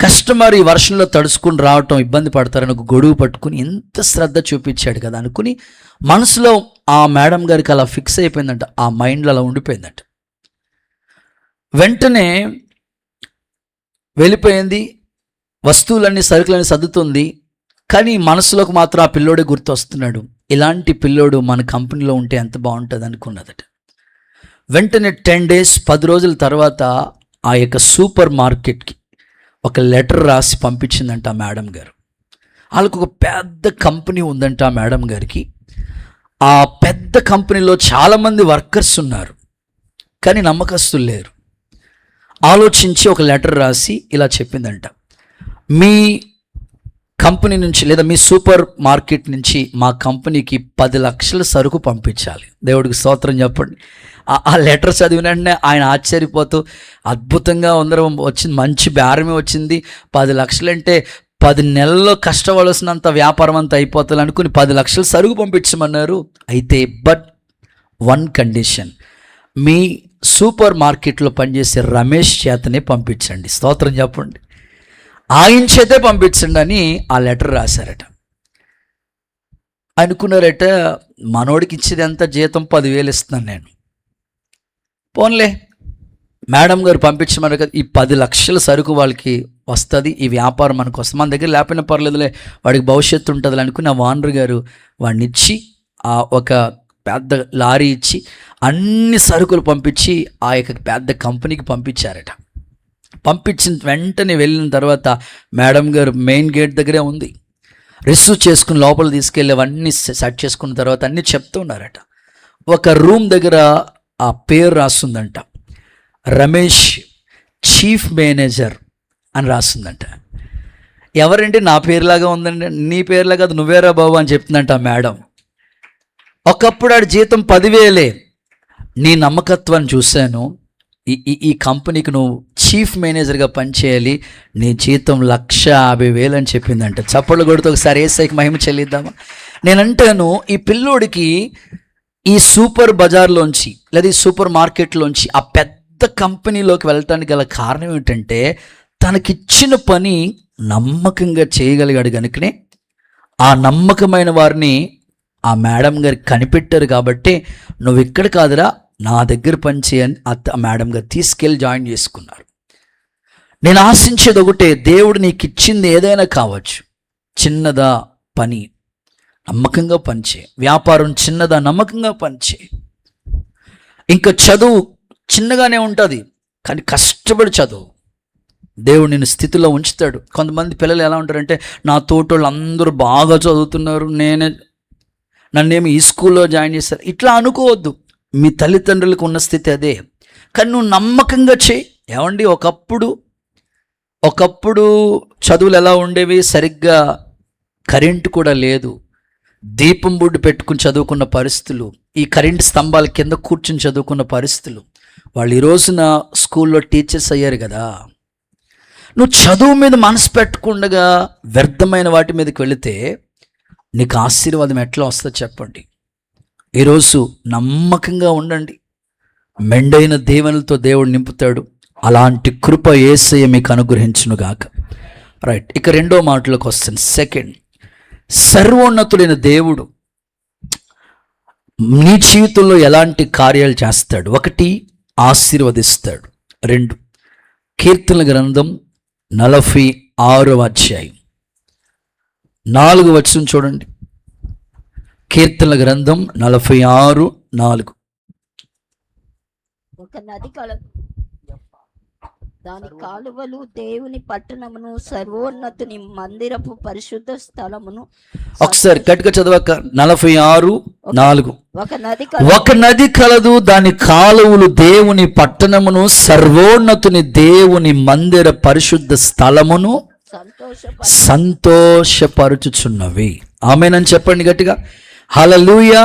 కస్టమర్ ఈ వర్షంలో తడుచుకుని రావటం ఇబ్బంది పడతారని ఒక గొడుగు పట్టుకుని ఎంత శ్రద్ధ చూపించాడు కదా అనుకుని మనసులో ఆ మేడం గారికి అలా ఫిక్స్ అయిపోయిందంట, ఆ మైండ్లో అలా ఉండిపోయిందంట. వెంటనే వెళ్ళిపోయింది, వస్తువులన్నీ సరుకులన్నీ సర్దుతుంది. కానీ మనసులోకి మాత్రం ఆ పిల్లోడే గుర్తొస్తున్నాడు. ఇలాంటి పిల్లోడు మన కంపెనీలో ఉంటే ఎంత బాగుంటుంది అనుకున్నదట. వెంటనే 10 days 10 రోజుల తర్వాత ఆ యొక్క సూపర్ మార్కెట్కి ఒక లెటర్ రాసి పంపించిందంట ఆ మేడం గారు. వాళ్ళకు ఒక పెద్ద కంపెనీ ఉందంట ఆ మేడం గారికి. ఆ పెద్ద కంపెనీలో చాలామంది వర్కర్స్ ఉన్నారు, కానీ నమ్మకస్తులు లేరు. ఆలోచించి ఒక లెటర్ రాసి ఇలా చెప్పిందంట, మీ కంపెనీ నుంచి లేదా మీ సూపర్ మార్కెట్ నుంచి మా కంపెనీకి 10 లక్షల సరుకు పంపించాలి. దేవుడికి స్తోత్రం చెప్పండి. ఆ లెటర్ చదివిన వెంటనే ఆయన ఆశ్చర్యపోతూ, అద్భుతంగా అందరం వచ్చింది, మంచి బేరమే వచ్చింది, 10 లక్షలు అంటే 10 నెలల్లో కష్టపడాల్సినంత వ్యాపారం అంతా అయిపోతుంది అనుకుని 10 లక్షలు సరుకు పంపించమన్నారు. అయితే బట్ 1 కండిషన్, మీ సూపర్ మార్కెట్లో పనిచేసే రమేష్ చేతనే పంపించండి. స్తోత్రం చెప్పండి. ఆయన చేతే పంపించండి అని ఆ లెటర్ రాశారట. అనుకున్నారట, మనోడికి ఇచ్చేది ఎంత జీతం 10,000 ఇస్తున్నాను నేను, పోన్లే మేడం గారు పంపించమన్నారు కదా, ఈ 10 లక్షల సరుకు వాళ్ళకి వస్తుంది, ఈ వ్యాపారం మనకు వస్తుంది, మన దగ్గర లేకపోయినా పర్లేదులే, వాడికి భవిష్యత్తు ఉంటుంది అనుకుని ఆ ఓనర్ గారు వాడిని ఇచ్చి ఒక పెద్ద లారీ ఇచ్చి అన్ని సరుకులు పంపించి ఆ యొక్క పెద్ద కంపెనీకి పంపించారట. పంపించిన వెంటనే వెళ్ళిన తర్వాత మేడం గారు మెయిన్ గేట్ దగ్గరే ఉంది, రిసీవ్ చేసుకుని లోపల తీసుకెళ్ళి అవన్నీ సెట్ చేసుకున్న తర్వాత అన్నీ చెప్తూ ఉన్నారట. ఒక రూమ్ దగ్గర ఆ పేరు రాస్తుందంట, రమేష్ చీఫ్ మేనేజర్ అని రాస్తుందంట. ఎవరండి, నా పేరులాగా ఉందండి. నీ పేరులాగా అది నువ్వేరా బాబు అని చెప్తుందంట ఆ మేడం. ఒకప్పుడు ఆడి జీతం 10,000, నీ నమ్మకత్వాన్ని చూశాను, ఈ కంపెనీకి నువ్వు చీఫ్ మేనేజర్గా పనిచేయాలి, నీ జీతం 1,50,000 అని చెప్పిందంట. చప్పట్లు కొడుతూ ఒకసారి ఏసైకి మహిమ చెల్లిద్దామా. నేనంటాను, ఈ పిల్లోడికి ఈ సూపర్ బజార్లోంచి లేదా ఈ సూపర్ మార్కెట్లోంచి ఆ పెద్ద కంపెనీలోకి వెళ్ళటానికి గల కారణం ఏంటంటే, తనకిచ్చిన పని నమ్మకంగా చేయగలిగాడు కనుకనే ఆ నమ్మకమైన వారిని ఆ మేడం గారు కనిపెట్టారు. కాబట్టి నువ్వు ఇక్కడ కాదురా, నా దగ్గర పనిచేయని ఆ మేడం గారు తీసుకెళ్ళి జాయిన్ చేసుకున్నారు. నేను ఆశించేది ఒకటే, దేవుడు నీకు ఇచ్చింది ఏదైనా కావచ్చు, చిన్నదా పని నమ్మకంగా పనిచే, వ్యాపారం చిన్నదా నమ్మకంగా పనిచే, ఇంకా చదువు చిన్నగానే ఉంటుంది కానీ కష్టపడి చదువు, దేవుడు నిన్ను స్థితిలో ఉంచుతాడు. కొంతమంది పిల్లలు ఎలా ఉంటారంటే, నా తోటోళ్ళు అందరూ బాగా చదువుతున్నారు, నన్నేమి ఈ స్కూల్లో జాయిన్ చేస్తారు, ఇట్లా అనుకోవద్దు. మీ తల్లిదండ్రులకు ఉన్న స్థితి అదే, కానీ నువ్వు నమ్మకంగా చేయి. ఏమండి, ఒకప్పుడు చదువులు ఎలా ఉండేవి, సరిగ్గా కరెంటు కూడా లేదు, దీపం బుడ్డు పెట్టుకుని చదువుకున్న పరిస్థితులు, ఈ కరెంటు స్తంభాల కింద కూర్చుని చదువుకున్న పరిస్థితులు. వాళ్ళు ఈ రోజున స్కూల్లో టీచర్స్ అయ్యారు కదా. నువ్వు చదువు మీద మనసు పెట్టకుండా వ్యర్థమైన వాటి మీదకి వెళితే నీకు ఆశీర్వాదం ఎట్లా వస్తుందో చెప్పండి. ఈరోజు నమ్మకంగా ఉండండి, మెండైన దీవెనలతో దేవుడు నింపుతాడు. అలాంటి కృప యేసయ్య మీకు అనుగ్రహించునుగాక. రైట్, ఇక రెండో మాటలోకి వస్తాను. సెకండ్, సర్వోన్నతుడైన దేవుడు నీ జీవితంలో ఎలాంటి కార్యాలు చేస్తాడు? 1, ఆశీర్వదిస్తాడు. 2, కీర్తనల గ్రంథం 46వ అధ్యాయం 4వ వచనం చూడండి. కీర్తనల గ్రంథం 46:4. ఒక నది కలదు, దాని కాలువలు దేవుని పట్టణమును, సర్వోన్నతుని మందిరపు పరిశుద్ధ స్థలమును. ఒకసారి గట్టిగా చదవక. 46:4. ఒక నది కలదు, దాని కాలువలు దేవుని పట్టణమును, సర్వోన్నతుని దేవుని మందిర పరిశుద్ధ స్థలమును సంతోషపరుచుచున్నవి. ఆమేనని చెప్పండి గట్టిగా. హల్లెలూయా.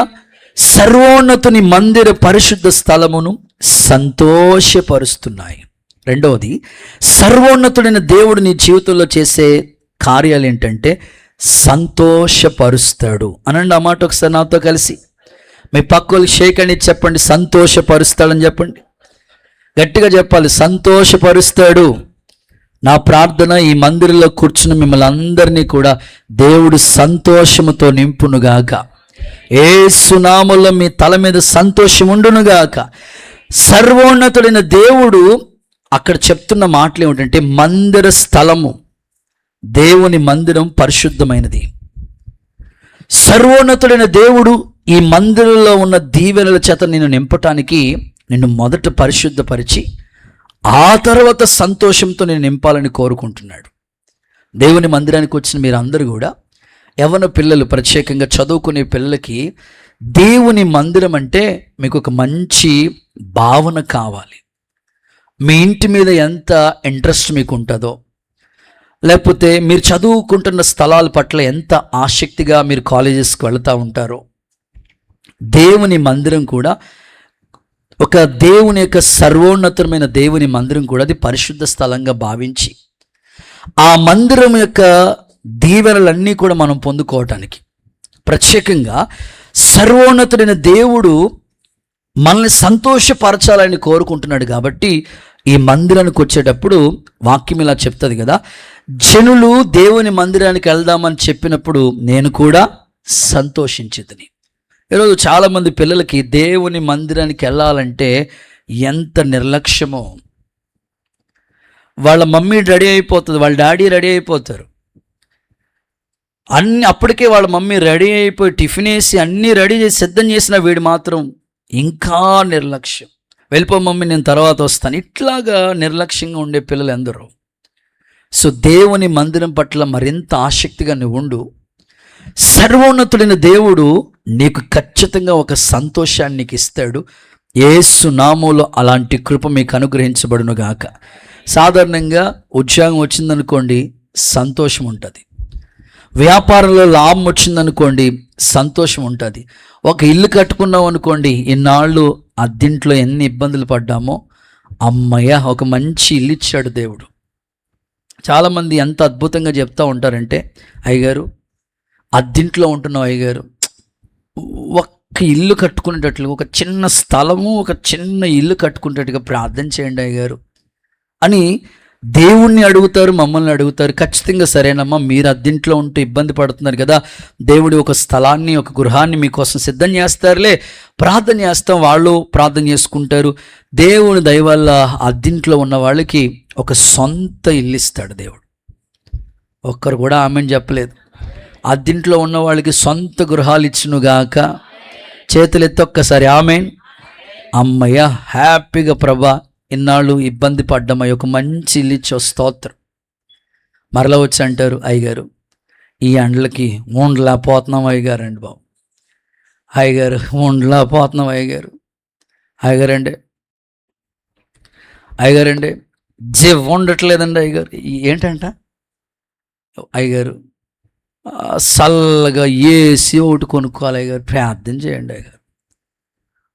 సర్వోన్నతుని మందిర పరిశుద్ధ స్థలమును సంతోషపరుస్తున్నాయి. రెండవది, సర్వోన్నతుడైన దేవుడు నీ జీవితంలో చేసే కార్యాలు ఏంటంటే సంతోషపరుస్తాడు. అనండి ఆ మాట ఒకసారి నాతో కలిసి. మీ పక్కలు షేక్ అని చెప్పండి, సంతోషపరుస్తాడని చెప్పండి. గట్టిగా చెప్పాలి, సంతోషపరుస్తాడు. నా ప్రార్థన, ఈ మందిరంలో కూర్చున్న మిమ్మల్ని అందరినీ కూడా దేవుడు సంతోషముతో నింపునుగాక. యేసు నామములో మీ తల మీద సంతోషం ఉండునుగాక. సర్వోన్నతుడైన దేవుడు అక్కడ చెప్తున్న మాటలు ఏమిటంటే, మందిర స్థలము, దేవుని మందిరం పరిశుద్ధమైనది. సర్వోన్నతుడైన దేవుడు ఈ మందిరంలో ఉన్న దీవెనల చేత నిన్ను నింపటానికి నిన్ను మొదట పరిశుద్ధపరిచి ఆ తర్వాత సంతోషంతో నేను నింపాలని కోరుకుంటున్నాడు. దేవుని మందిరానికి వచ్చిన మీరు అందరూ కూడా, యవ్వన పిల్లలు ప్రత్యేకంగా చదువుకునే పిల్లలకి దేవుని మందిరం అంటే మీకు ఒక మంచి భావన కావాలి. మీ ఇంటి మీద ఎంత ఇంట్రెస్ట్ మీకు ఉంటుందో, లేకపోతే మీరు చదువుకుంటున్న స్థలాల పట్ల ఎంత ఆసక్తిగా మీరు కాలేజెస్కి వెళుతూ ఉంటారో, దేవుని మందిరం కూడా ఒక దేవుని యొక్క సర్వోన్నతమైన దేవుని మందిరం కూడా అది పరిశుద్ధ స్థలంగా భావించి ఆ మందిరం యొక్క దీవెనలన్నీ కూడా మనం పొందుకోవటానికి ప్రత్యేకంగా సర్వోన్నతుడైన దేవుడు మనల్ని సంతోషపరచాలని కోరుకుంటున్నాడు. కాబట్టి ఈ మందిరానికి వచ్చేటప్పుడు వాక్యం ఇలా చెప్తుంది కదా, జనులు దేవుని మందిరానికి వెళ్దామని చెప్పినప్పుడు నేను కూడా సంతోషించితిని. ఈరోజు చాలామంది పిల్లలకి దేవుని మందిరానికి వెళ్ళాలంటే ఎంత నిర్లక్ష్యమో. వాళ్ళ మమ్మీ రెడీ అయిపోతుంది, వాళ్ళ డాడీ రెడీ అయిపోతారు, అప్పటికే వాళ్ళ మమ్మీ రెడీ అయిపోయి టిఫిన్ వేసి అన్నీ రెడీ చేసి సిద్ధం చేసిన వీడు మాత్రం ఇంకా నిర్లక్ష్యం. వెళ్ళిపో మమ్మీ, నేను తర్వాత వస్తాను. ఇట్లాగా నిర్లక్ష్యంగా ఉండే పిల్లలు ఎందరో. సో దేవుని మందిరం పట్ల మరింత ఆసక్తిగా నువ్వు ఉండు. సర్వోన్నతుడైన దేవుడు నీకు ఖచ్చితంగా ఒక సంతోషాన్ని నీకు ఇస్తాడు. యేసు నామములో అలాంటి కృప మీకు అనుగ్రహించబడును గాక. సాధారణంగా ఉద్యోగం వచ్చిందనుకోండి సంతోషం ఉంటుంది, వ్యాపారంలో లాభం వచ్చిందనుకోండి సంతోషం ఉంటుంది, ఒక ఇల్లు కట్టుకున్నాం అనుకోండి, ఇన్నాళ్ళు అద్దింట్లో ఎన్ని ఇబ్బందులు పడ్డామో అమ్మయ్య ఒక మంచి ఇల్లు ఇచ్చాడు దేవుడు. చాలామంది ఎంత అద్భుతంగా చెప్తూ ఉంటారంటే, అయ్యగారు అద్దింట్లో ఉంటున్నాం అయ్యగారు, ఒక్క ఇల్లు కట్టుకునేటట్లు ఒక చిన్న స్థలము ఒక చిన్న ఇల్లు కట్టుకునేటట్టుగా ప్రార్థన చేయండి అయ్యగారు అని దేవుణ్ణి అడుగుతారు, మమ్మల్ని అడుగుతారు. ఖచ్చితంగా సరేనమ్మా, మీరు అద్దింట్లో ఉంటూ ఇబ్బంది పడుతున్నారు కదా, దేవుడి ఒక స్థలాన్ని ఒక గృహాన్ని మీకోసం సిద్ధం చేస్తారులే, ప్రార్థన చేస్తాం. వాళ్ళు ప్రార్థన చేసుకుంటారు. దేవుని దయ వల్ల అద్దింట్లో ఉన్న వాళ్ళకి ఒక సొంత ఇల్లు ఇస్తాడు దేవుడు. ఒక్కరు కూడా ఆమెను చెప్పలేదు. అద్దింట్లో ఉన్న వాళ్ళకి సొంత గృహాలు ఇచ్చునుగాక. చేతులు ఎత్తి ఒక్కసారి ఆమెన్. అమ్మయ్య, హ్యాపీగా ప్రభా ఇన్నాళ్ళు ఇబ్బంది పడ్డామయ్య, ఒక మంచి ఇల్లు ఇచ్చో స్తోత్రం. మరలా వచ్చి అంటారు, అయ్యగారు ఈ ఎండలకి ఉండలేకపోతున్నాం అయ్యగారు అండి బాబు, అయ్యగారు ఉండలేకపోతున్నాం అయ్యగారు, అయ్యగారండి అయ్యగారండి జీవ ఉండట్లేదండి అయ్యగారు. ఏంటంట అయ్యగారు, చల్లగా ఏసీ ఒకటి కొనుక్కోవాలి అయ్యగారు, ప్రార్థన చేయండి అయ్యగారు.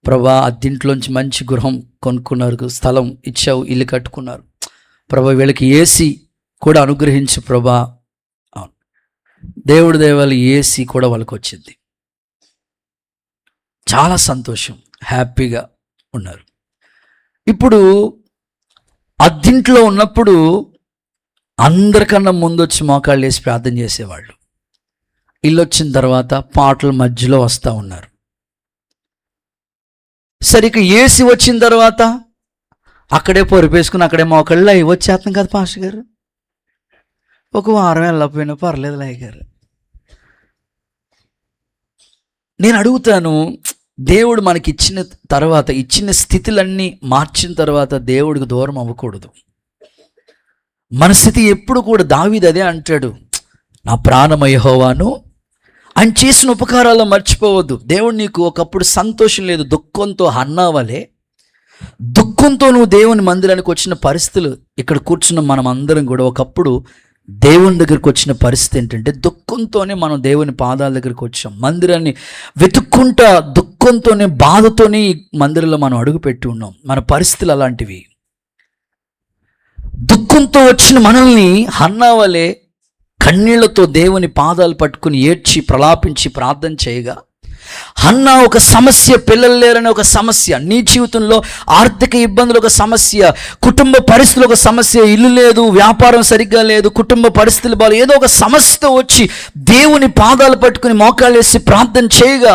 ప్రభా అద్దింట్లోంచి మంచి గృహం కొనుక్కున్నారు, స్థలం ఇచ్చావు, ఇల్లు కట్టుకున్నారు ప్రభా, వీళ్ళకి ఏసీ కూడా అనుగ్రహించు ప్రభా. దేవుడి దయవల్ల ఏసీ కూడా వాళ్ళకి వచ్చింది. చాలా సంతోషం, హ్యాపీగా ఉన్నారు. ఇప్పుడు అద్దింట్లో ఉన్నప్పుడు అందరికన్నా ముందు వచ్చి మోకాళ్ళు వేసి ప్రార్థన చేసేవాళ్ళు. ఇల్లు వచ్చిన తర్వాత పాటల మధ్యలో వస్తూ ఉన్నారు. సరిగ్గా ఏసీ వచ్చిన తర్వాత అక్కడే పొరిపేసుకుని అక్కడే మోకాళ్ళు అవి వచ్చేస్తాం కదా పాస్టర్ గారు, ఒక వారం వెళ్ళకపోయినా పర్లేదు అయ్య గారు. నేను అడుగుతాను, దేవుడు మనకి ఇచ్చిన తర్వాత, ఇచ్చిన స్థితులన్నీ మార్చిన తర్వాత దేవుడికి దూరం అవ్వకూడదు. మన స్థితి ఎప్పుడు కూడా దావీదు అదే అంటాడు, నా ప్రాణమ యెహోవాను, ఆయన చేసిన ఉపకారాలు మర్చిపోవద్దు. దేవుడు నీకు ఒకప్పుడు సంతోషం లేదు, దుఃఖంతో హన్నావలే, దుఃఖంతో నువ్వు దేవుని మందిరానికి వచ్చిన పరిస్థితులు. ఇక్కడ కూర్చున్న మనం అందరం కూడా ఒకప్పుడు దేవుని దగ్గరికి వచ్చిన పరిస్థితి ఏంటంటే దుఃఖంతోనే మనం దేవుని పాదాల దగ్గరికి వచ్చాం. మందిరాన్ని వెతుక్కుంటా దుఃఖంతోనే బాధతోనే ఈ మందిరంలో మనం అడుగుపెట్టి ఉన్నాం. మన పరిస్థితులు అలాంటివి. దుఃఖంతో వచ్చిన మనల్ని హన్నావలే కన్నీళ్లతో దేవుని పాదాలు పట్టుకుని ఏడ్చి ప్రలాపించి ప్రార్థన చేయగా, హన్నా ఒక సమస్య, పిల్లలు లేరని ఒక సమస్య, నీ జీవితంలో ఆర్థిక ఇబ్బందులు ఒక సమస్య, కుటుంబ పరిస్థితులు ఒక సమస్య, ఇల్లు లేదు, వ్యాపారం సరిగ్గా లేదు, కుటుంబ పరిస్థితులు బాగా, ఏదో ఒక సమస్యతో వచ్చి దేవుని పాదాలు పట్టుకుని మోకాళ్ళు వేసి ప్రార్థన చేయగా,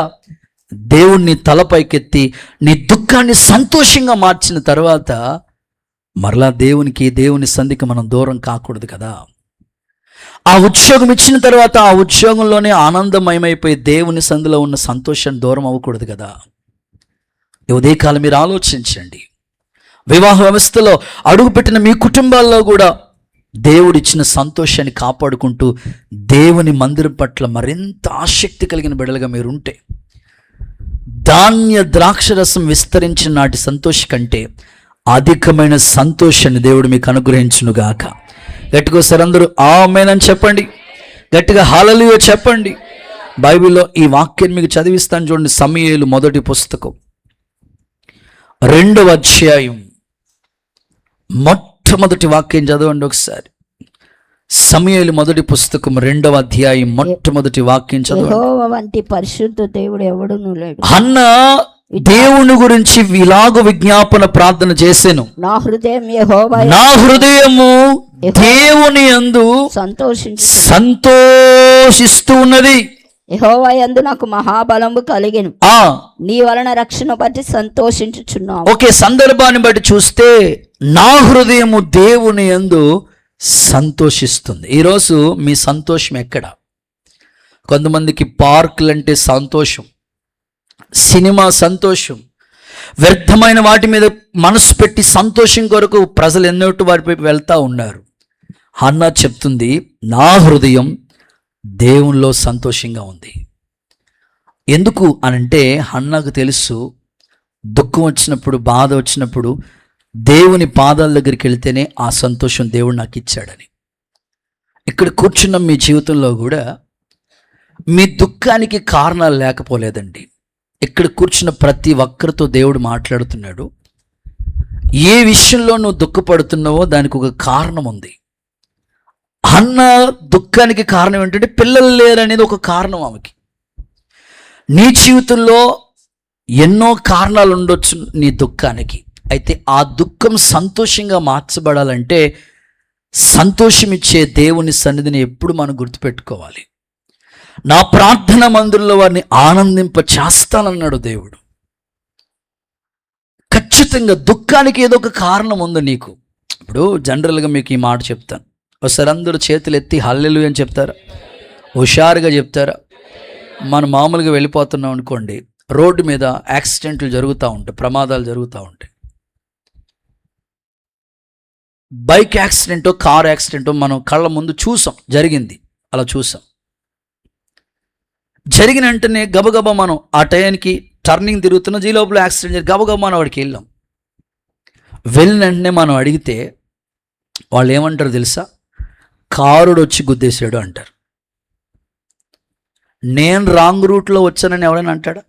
దేవుణ్ణి తలపైకెత్తి నీ దుఃఖాన్ని సంతోషంగా మార్చిన తర్వాత మరలా దేవుని సంధికి మనం దూరం కాకూడదు కదా. ఆ ఉద్యోగం ఇచ్చిన తర్వాత ఆ ఉద్యోగంలోనే ఆనందమయమైపోయి దేవుని సంధిలో ఉన్న సంతోషాన్ని దూరం అవ్వకూడదు కదా. ఈ ఉదయకాలం మీరు ఆలోచించండి. వివాహ వ్యవస్థలో అడుగుపెట్టిన మీ కుటుంబాల్లో కూడా దేవుడిచ్చిన సంతోషాన్ని కాపాడుకుంటూ దేవుని మందిరం పట్ల మరింత ఆసక్తి కలిగిన బిడ్డలుగా మీరుంటే, ధాన్య ద్రాక్షరసం విస్తరించిన నాటి సంతోషం కంటే అధికమైన సంతోషాన్ని దేవుడు మీకు అనుగ్రహించునుగాక. గట్టిగా ఒకసారి అందరూ ఆమేన్ అని చెప్పండి, గట్టిగా హల్లెలూయా చెప్పండి. బైబిల్లో ఈ వాక్యాన్ని మీకు చదివిస్తాను చూడండి. సమూయేలు మొదటి పుస్తకం 2వ అధ్యాయం మొట్టమొదటి వాక్యం చదవండి ఒకసారి. సమూయేలు మొదటి పుస్తకం 2వ అధ్యాయం మొట్టమొదటి వాక్యం చదవండి. యెహోవా వంటి పరిశుద్ధ దేవుడు ఎవడునూ లేడు. హన్నా దేవుని గురించి ఇలాగ విజ్ఞాపన ప్రార్థన చేశాను. నా హృదయం యెహోవా నా హృదయము దేవుని యందు సంతోషిస్తూ ఉన్నది. యెహోవా యందు నాకు మహాబలము కలిగెను. ఆ నీ వలన రక్షణ బట్టి సంతోషించుచున్నాను. ఓకే, సందర్భాన్ని బట్టి చూస్తే నా హృదయము దేవుని యందు సంతోషిస్తుంది. ఈరోజు మీ సంతోషం ఎక్కడ? కొంతమందికి పార్కులు అంటే సంతోషం, సినిమా సంతోషం, వ్యర్థమైన వాటి మీద మనసు పెట్టి సంతోషం కొరకు ప్రజలు ఎన్నోటి వారిపై వెళ్తూ ఉన్నారు. హన్నా చెప్తుంది, నా హృదయం దేవునిలో సంతోషంగా ఉంది. ఎందుకు అనంటే హన్నాకు తెలుసు, దుఃఖం వచ్చినప్పుడు, బాధ వచ్చినప్పుడు దేవుని పాదాల దగ్గరికి వెళ్తేనే ఆ సంతోషం దేవుడు నాకు ఇచ్చాడని. ఇక్కడ కూర్చున్న మీ జీవితంలో కూడా మీ దుఃఖానికి కారణాలు లేకపోలేదండి. ఇక్కడ కూర్చున్న ప్రతి ఒక్కరితో దేవుడు మాట్లాడుతున్నాడు. ఏ విషయంలో నువ్వు దుఃఖపడుతున్నావో దానికి ఒక కారణం ఉంది. అన్న దుఃఖానికి కారణం ఏంటంటే పిల్లలు లేరనేది ఒక కారణం ఆమెకి. నీ జీవితంలో ఎన్నో కారణాలు ఉండొచ్చు నీ దుఃఖానికి. అయితే ఆ దుఃఖం సంతోషంగా మార్చబడాలంటే సంతోషమిచ్చే దేవుని సన్నిధిని ఎప్పుడు మనం గుర్తుపెట్టుకోవాలి. నా ప్రార్థన మందిరంలో వారిని ఆనందింప చేస్తానన్నాడు దేవుడు. ఖచ్చితంగా దుఃఖానికి ఏదో ఒక కారణం ఉంది నీకు. ఇప్పుడు జనరల్గా మీకు ఈ మాట చెప్తాను. ఒకసారి అందరూ చేతులు ఎత్తి హల్లెలూయా అని చెప్తారా? హుషారుగా చెప్తారా? మనం మామూలుగా వెళ్ళిపోతున్నాం అనుకోండి, రోడ్డు మీద యాక్సిడెంట్లు జరుగుతూ ఉంటాయి, ప్రమాదాలు జరుగుతూ ఉంటాయి. బైక్ యాక్సిడెంటో కార్ యాక్సిడెంటో మనం కళ్ళ ముందు చూసాం, జరిగింది. అలా చూసాం. జరిగిన వెంటనే గబగబా మనం ఆ టైంకి టర్నింగ్ తిరుగుతున్న జీలోపల యాక్సిడెంట్ జరిగి గబగబా మనం వాడికి వెళ్ళాం. వెళ్ళిన వెంటనే మనం అడిగితే వాళ్ళు ఏమంటారు తెలుసా? కారుడు వచ్చి గుద్దేశాడు అంటారు. నేను రాంగ్ రూట్లో వచ్చానని ఎవడైనా అంటాడా?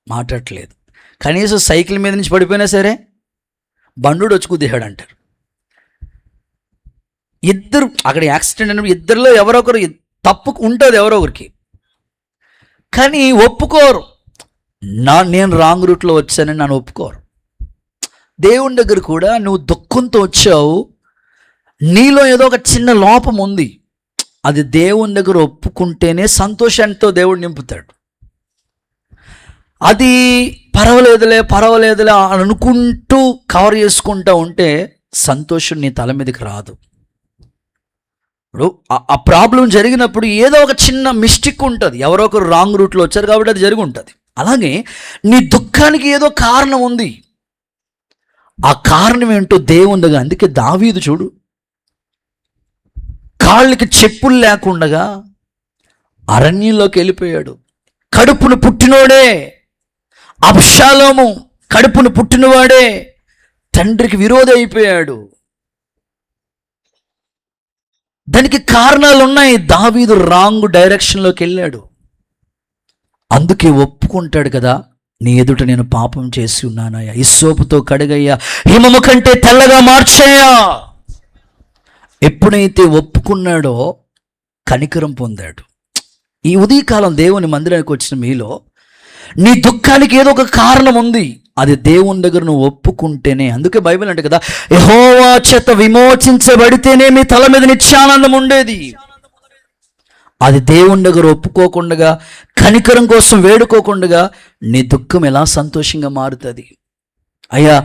మాట్లాడట్లేదు. కనీసం సైకిల్ మీద నుంచి పడిపోయినా సరే బండుడు వచ్చి గుద్దేశాడు అంటారు. ఇద్దరు అక్కడ యాక్సిడెంట్ అయినప్పుడు ఇద్దరిలో ఎవరొకరు తప్పు ఉంటుంది ఎవరో ఒకరికి, కానీ ఒప్పుకోరు. నేను రాంగ్ రూట్లో వచ్చానని నన్ను ఒప్పుకోరు. దేవుని దగ్గర కూడా నువ్వు దుఃఖంతో వచ్చావు, నీలో ఏదో ఒక చిన్న లోపం ఉంది, అది దేవుని దగ్గర ఒప్పుకుంటేనే సంతోషంతో దేవుడు నింపుతాడు. అది పర్వాలేదులే అని అనుకుంటూ కవర్ చేసుకుంటూ ఉంటే సంతోషం నీ తల మీదకి రాదు. ఇప్పుడు ఆ ప్రాబ్లం జరిగినప్పుడు ఏదో ఒక చిన్న మిస్టేక్ ఉంటుంది, ఎవరో ఒకరు రాంగ్ రూట్లో వచ్చారు కాబట్టి అది జరిగి ఉంటుంది. అలాగే నీ దుఃఖానికి ఏదో కారణం ఉంది. ఆ కారణం ఏంటో దేవుని దగ్గర. అందుకే దావీదు చూడు, కాళ్ళకి చెప్పులు లేకుండగా అరణ్యంలోకి వెళ్ళిపోయాడు. కడుపును పుట్టినోడే అబ్షాలోము, కడుపును పుట్టినవాడే తండ్రికి విరోధి అయిపోయాడు. దానికి కారణాలు ఉన్నాయి. దావీదు రాంగ్ డైరెక్షన్లోకి వెళ్ళాడు. అందుకే ఒప్పుకుంటాడు కదా, నీ ఎదుట నేను పాపం చేసి ఉన్నానయ్యా, ఇస్సోపుతో కడుగయ్యా, హిమము కంటే తెల్లగా మార్చయ్యా. ఎప్పుడైతే ఒప్పుకున్నాడో కనికరం పొందాడు. ఈ ఉదయకాలం దేవుని మందిరానికి వచ్చిన మీలో నీ దుఃఖానికి ఏదో ఒక కారణం ఉంది, అది దేవుని దగ్గర నువ్వు ఒప్పుకుంటేనే. అందుకే బైబిల్ అంటే కదా, యెహోవా చేత విమోచించబడితేనే మీ తల మీద నిత్యానందం ఉండేది. అది దేవుని దగ్గర ఒప్పుకోకుండా, కనికరం కోసం వేడుకోకుండా నీ దుఃఖం ఎలా సంతోషంగా మారుతుంది? అయ్యా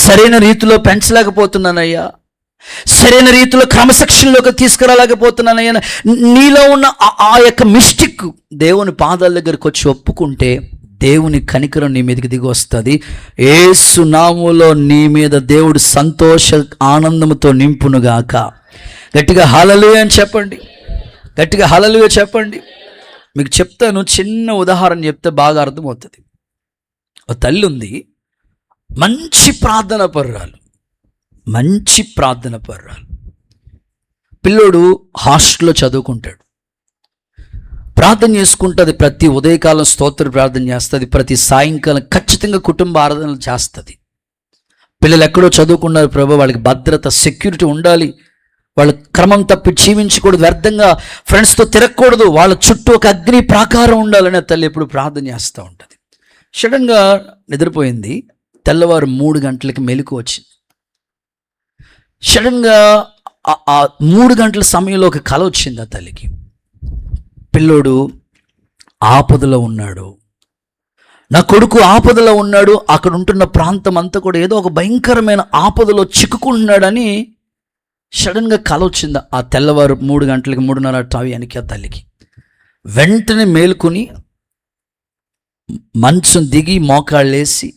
సరైన రీతిలో పెంచలేకపోతున్నానయ్యా, సరైన రీతిలో క్రమశిక్షణలోకి తీసుకురాలేకపోతున్నానయ్యా, నీలో ఉన్న ఆ యొక్క మిస్టేక్ దేవుని పాదాల దగ్గరికి వచ్చి ఒప్పుకుంటే దేవుని కనికరం నీ మీదకి దిగి వస్తుంది. యేసు నామములో నీ మీద దేవుడు సంతోష ఆనందముతో నింపునుగాక. గట్టిగా హల్లెలూయా అని చెప్పండి, గట్టిగా హల్లెలూయా చెప్పండి. మీకు చెప్తాను, చిన్న ఉదాహరణ చెప్తే బాగా అర్థమవుతుంది. ఒక తల్లి ఉంది, మంచి ప్రార్థన పరురాలు, పిల్లోడు హాస్టల్లో చదువుకుంటాడు, ప్రార్థన చేసుకుంటుంది. ప్రతి ఉదయకాలం స్తోత్ర ప్రార్థన చేస్తుంది, ప్రతి సాయంకాలం ఖచ్చితంగా కుటుంబ ఆరాధనలు చేస్తుంది. పిల్లలు ఎక్కడో చదువుకున్నారు, ప్రభు వాళ్ళకి భద్రత, సెక్యూరిటీ ఉండాలి, వాళ్ళు క్రమం తప్పి జీవించకూడదు, వ్యర్థంగా ఫ్రెండ్స్తో తిరగకూడదు, వాళ్ళ చుట్టూ ఒక అగ్ని ప్రాకారం ఉండాలని తల్లి ఎప్పుడు ప్రార్థన చేస్తూ ఉంటుంది. సడన్గా నిద్రపోయింది. తెల్లవారు 3 గంటలకి మెలకు వచ్చింది. సడన్గా ఆ 3 గంటల సమయంలో ఒక కల వచ్చింది ఆ తల్లికి. పిల్లోడు ఆపదలో ఉన్నాడు, నా కొడుకు ఆపదలో ఉన్నాడు, అక్కడ ఉంటున్న ప్రాంతం అంతా కూడా ఏదో ఒక భయంకరమైన ఆపదలో చిక్కుకుంటున్నాడని సడన్గా కల వచ్చింది. ఆ తెల్లవారు 3 గంటలకి 3:30 టైంకి ఆ తల్లికి. వెంటనే మేలుకొని మంచం దిగి మోకాళ్ళేసి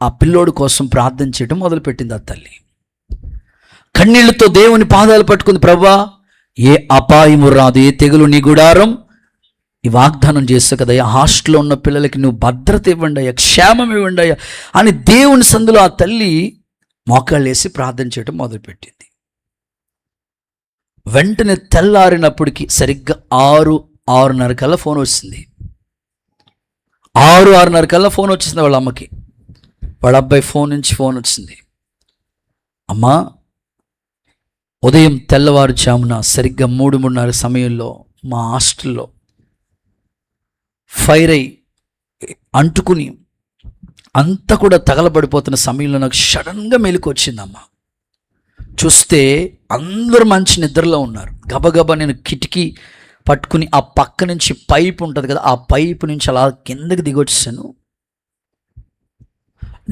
ఆ పిల్లోడు కోసం ప్రార్థన చేయడం మొదలుపెట్టింది ఆ తల్లి. కన్నీళ్లతో దేవుని పాదాలు పట్టుకుంది. ప్రభువా, ఏ అపాయము రాదు, ఏ తెగులు నీ గుడారం ఈ వాగ్దానం చేస్తావు కదా, హాస్టల్లో ఉన్న పిల్లలకి నువ్వు భద్రత ఇవ్వండి అయ్యా, క్షేమం ఇవ్వండి అయ్యా అని దేవుని సందులో ఆ తల్లి మోకాళ్ళేసి ప్రార్థన చేయడం మొదలుపెట్టింది. వెంటనే తెల్లారినప్పటికీ సరిగ్గా 6:30 కల్లా ఫోన్ వచ్చింది. 6:30 కల్లా ఫోన్ వచ్చింది వాళ్ళ అమ్మకి. వాళ్ళ అబ్బాయి ఫోన్ నుంచి ఫోన్ వచ్చింది. అమ్మా, ఉదయం తెల్లవారుజామున సరిగ్గా 3:30 సమయంలో మా హాస్టల్లో ఫైర్ అయి అంటుకుని అంతా కూడా తగలబడిపోతున్న సమయంలో నాకు సడన్గా మెలకు వచ్చిందమ్మా. చూస్తే అందరూ మంచి నిద్రలో ఉన్నారు. గబగబా నేను కిటికీ పట్టుకుని ఆ పక్క నుంచి పైపు ఉంటుంది కదా, ఆ పైపు నుంచి అలా కిందకి దిగొచ్చాను.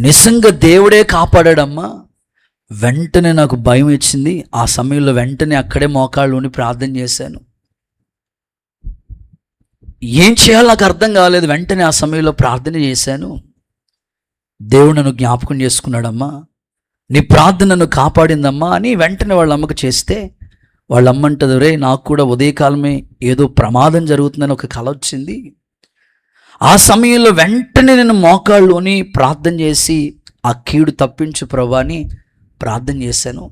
నిజంగా దేవుడే కాపాడాడమ్మా. వెంటనే నాకు భయం ఇచ్చింది. ఆ సమయంలో వెంటనే అక్కడే మోకాళ్ళుని ప్రార్థన చేశాను. ఏం చేయాలో నాకు అర్థం కాలేదు. వెంటనే ఆ సమయంలో ప్రార్థన చేశాను. దేవుడు నన్ను జ్ఞాపకం చేసుకున్నాడమ్మా, నీ ప్రార్థన నన్ను కాపాడిందమ్మా అని వెంటనే వాళ్ళ అమ్మకు చేస్తే వాళ్ళ అమ్మ అంటది, రే నాకు కూడా ఉదయకాలమే ఏదో ప్రమాదం జరుగుతుందని ఒక కల వచ్చింది. ఆ సమయంలో వెంటనే నేను మోకాళ్ళుని ప్రార్థన చేసి ఆ కీడు తప్పించు ప్రభా అని ప్రార్థన చేశాను.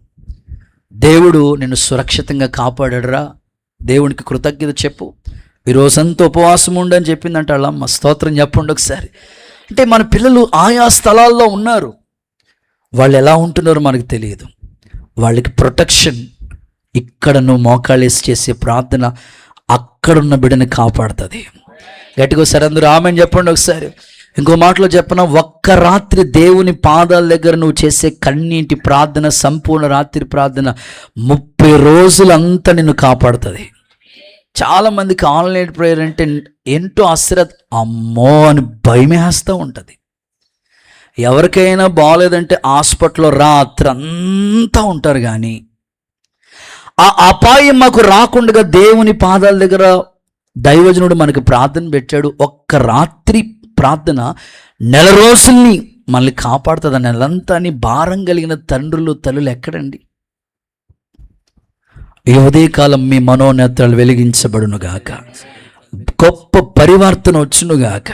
దేవుడు నిన్ను సురక్షితంగా కాపాడాడురా, దేవునికి కృతజ్ఞత చెప్పు, ఈరోజంతా ఉపవాసం ఉండని చెప్పిందంట వాళ్ళ అమ్మ. స్తోత్రం చెప్పండి ఒకసారి. అంటే మన పిల్లలు ఆయా స్థలాల్లో ఉన్నారు, వాళ్ళు ఎలా ఉంటున్నారో మనకు తెలియదు. వాళ్ళకి ప్రొటెక్షన్ ఇక్కడ నువ్వు మోకాళ్ళేసి చేసే ప్రార్థన అక్కడున్న బిడ్డని కాపాడుతుంది. గట్టిగా ఒకసారి అందరూ ఆమెను చెప్పండి ఒకసారి. ఇంకో మాటలో చెప్పనా, ఒక్క రాత్రి దేవుని పాదాల దగ్గర నువ్వు చేసే కన్నీటి ప్రార్థన, సంపూర్ణ రాత్రి ప్రార్థన 30 రోజులంతా నిన్ను కాపాడుతుంది. చాలామందికి ఆన్లైన్ ప్రేయర్ అంటే ఏంటో అశ్రద్ధ, అమ్మో అని భయమేస్తూ ఉంటుంది. ఎవరికైనా బాగోలేదంటే హాస్పిటల్లో రాత్రి అంతా ఉంటారు. కానీ ఆ అపాయం మాకు రాకుండా దేవుని పాదాల దగ్గర దైవజనుడు మనకు ప్రార్థన పెట్టాడు. ఒక్క రాత్రి ప్రార్థన 4 రోజుల్ని మనల్ని కాపాడుతుంది. ఆ నెలంతా అని భారం కలిగిన తండ్రులు తల్లులు ఎక్కడండి? ఈ ఉదయకాలం మీ మనోనేత్రాలు వెలిగించబడునుగాక, గొప్ప పరివర్తన వచ్చునుగాక.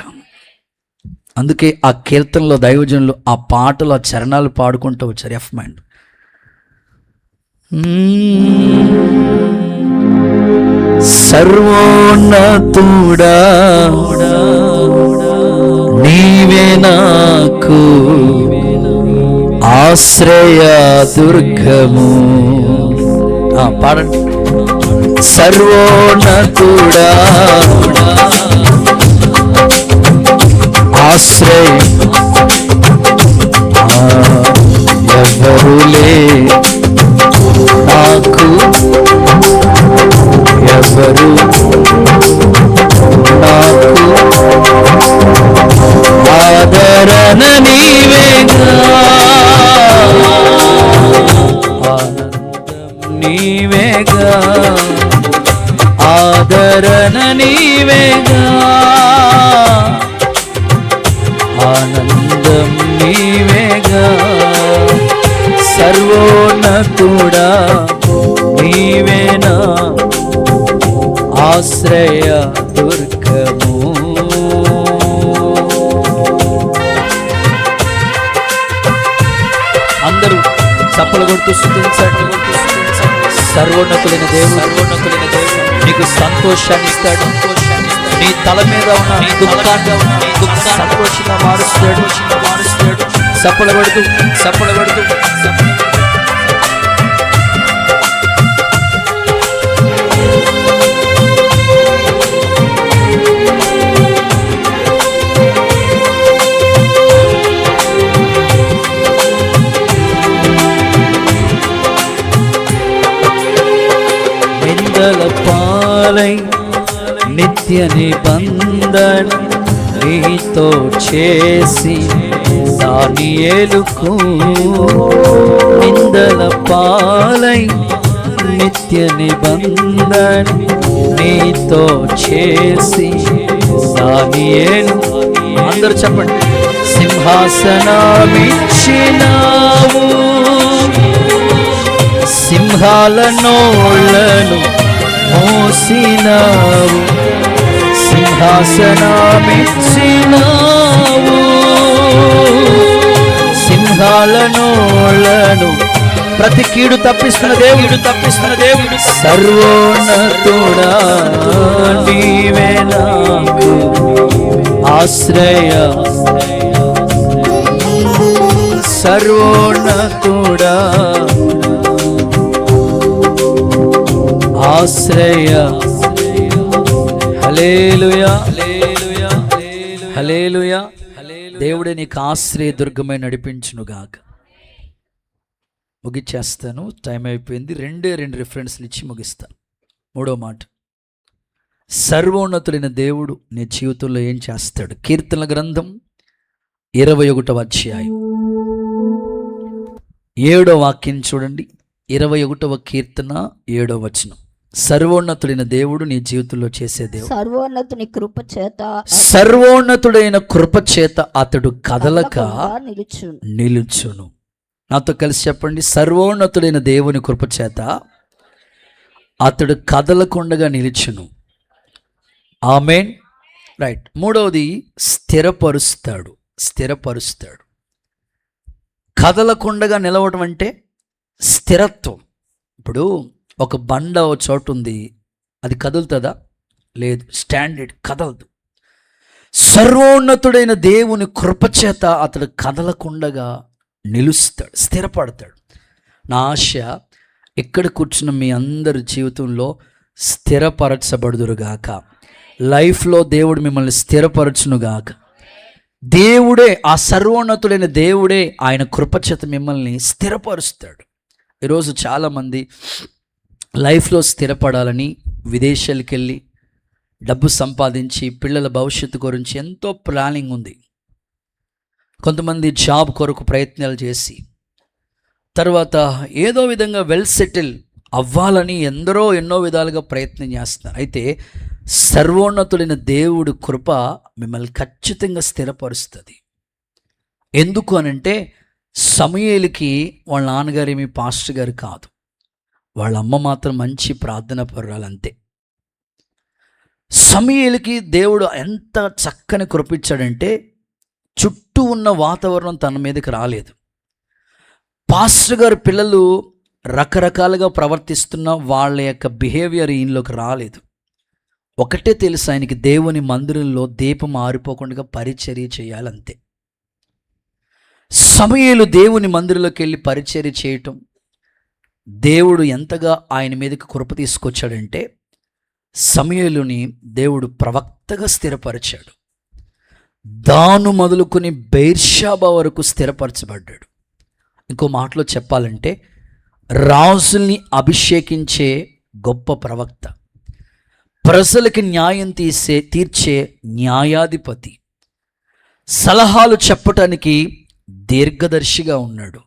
అందుకే ఆ కీర్తనలో దైవజనులు ఆ పాటలు, ఆ చరణాలు పాడుకుంటూ వచ్చారు. ఎఫ్ మైండ్. సర్వోన్నతుడా నీవే నాకు ఆశ్రయ దుర్గము. పాడండి. సర్వోన్నతుడా ఆశ్రయ, ఎవరులే నాకు, ఎవరు నాకు ఆదరణ నీవేగా, నీవేగా ఆదరణ నీవేగా, ఆనందం నీవేగా. సర్వోన్నతుడా నీవేనా ఆశ్రయ దుర్గము. అందరూ చప్పలు కొడుతూ స్తుతించండి. సర్వోన్నతులైన దేవుడు నీకు సంతోషాన్ని ఇస్తాడు. నీ తల మీద ఉన్న దుఃఖాన్ని సంతోషంగా మారుస్తాడు. చప్పలు కొడుతూ నిత్య నిబంధన నీతో చేసి దానియేలుకు నిందల పాలై నిత్య నిబంధన నీతో చేసి దానియేలు అందరూ చెప్పండి. సింహాసనమిచ్చినావు, సింహాల నోళ్లను మోసినావు, సింహాసనమిచ్చినావు, సింహాల నోళ్లను. ప్రతి కీడు తప్పిస్తున్న దేవుడు సర్వోన్నతుడా నీవే నాకు ఆశ్రయ, సర్వోన్నతుడా ఆశ్రయ. హల్లెలూయా హల్లెలూయా. దేవుడే నీకు ఆశ్రయ దుర్గమై నడిపించునుగాక. ముగిచ్చేస్తాను, టైం అయిపోయింది. రెండు రిఫరెన్స్లు ఇచ్చి ముగిస్తాను. మూడో మాట, సర్వోన్నతుడైన దేవుడు నీ జీవితంలో ఏం చేస్తాడు? కీర్తనల గ్రంథం 21వ అధ్యాయం 7వ వాక్యం చూడండి. 21వ కీర్తన 7వ వచనం. సర్వోన్నతుడైన దేవుడు నీ జీవితంలో చేసే దేవుడు. సర్వోన్నతుడైన కృప చేత అతడు కదలక నిలుచును. నాతో కలిసి చెప్పండి. సర్వోన్నతుడైన దేవుని కృప చేత అతడు కదలకుండగా నిలుచును. ఆమేన్. రైట్. మూడవది, స్థిరపరుస్తాడు. కదలకుండగా నిలవడం అంటే స్థిరత్వం. ఇప్పుడు ఒక బండ ఓ చోటు ఉంది, అది కదులుతుందా? లేదు, స్టాండర్డ్ కదలదు. సర్వోన్నతుడైన దేవుని కృపచేత అతడు కదలకుండగా నిలుస్తాడు, స్థిరపడతాడు. నా ఆశ ఇక్కడ కూర్చున్న మీ అందరి జీవితంలో స్థిరపరచబడుదురుగాక. లైఫ్లో దేవుడు మిమ్మల్ని స్థిరపరచునుగాక. దేవుడే, ఆ సర్వోన్నతుడైన దేవుడే ఆయన కృపచేత మిమ్మల్ని స్థిరపరుస్తాడు. ఈరోజు చాలామంది లైఫ్లో స్థిరపడాలని విదేశాలకు వెళ్ళి డబ్బు సంపాదించి పిల్లల భవిష్యత్తు గురించి ఎంతో ప్లానింగ్ ఉంది. కొంతమంది జాబ్ కొరకు ప్రయత్నాలు చేసి తర్వాత ఏదో విధంగా వెల్ సెటిల్ అవ్వాలని ఎందరో ఎన్నో విధాలుగా ప్రయత్నం చేస్తున్నారు. అయితే సర్వోన్నతుడైన దేవుడు కృప మిమ్మల్ని ఖచ్చితంగా స్థిరపరుస్తుంది. ఎందుకు అనంటే, సమూయేలుకి వాళ్ళ నాన్నగారు ఏమి పాస్టర్ గారు కాదు, వాళ్ళ అమ్మ మాత్రం మంచి ప్రార్థన పరురాలంతే. సమూయేలుకి దేవుడు ఎంత చక్కని కృప ఇచ్చాడంటే, చుట్టూ ఉన్న వాతావరణం తన మీదకి రాలేదు. పాస్టర్ గారు పిల్లలు రకరకాలుగా ప్రవర్తిస్తున్న వాళ్ళ యొక్క బిహేవియర్ ఈయనలోకి రాలేదు. ఒకటే తెలుసు, ఆయనకి దేవుని మందిరంలో దీపం ఆరిపోకుండా పరిచర్య చేయాలంతే. సమూయేలు దేవుని మందిరంలోకి వెళ్ళి పరిచర్య చేయటం, దేవుడు ఎంతగా ఆయన మీదకి కృప తీసుకొచ్చాడంటే, సమూయేలుని దేవుడు ప్రవక్తగా స్థిరపరిచాడు. దాను మొదలుకొని బెర్షాబా వరకు స్థిరపరచబడ్డాడు. ఇంకో మాటలో చెప్పాలంటే, రాజుల్ని అభిషేకించే గొప్ప ప్రవక్త, ప్రజలకి న్యాయం తీర్చే న్యాయాధిపతి, సలహాలు చెప్పటానికి దీర్ఘదర్శిగా ఉన్నాడు.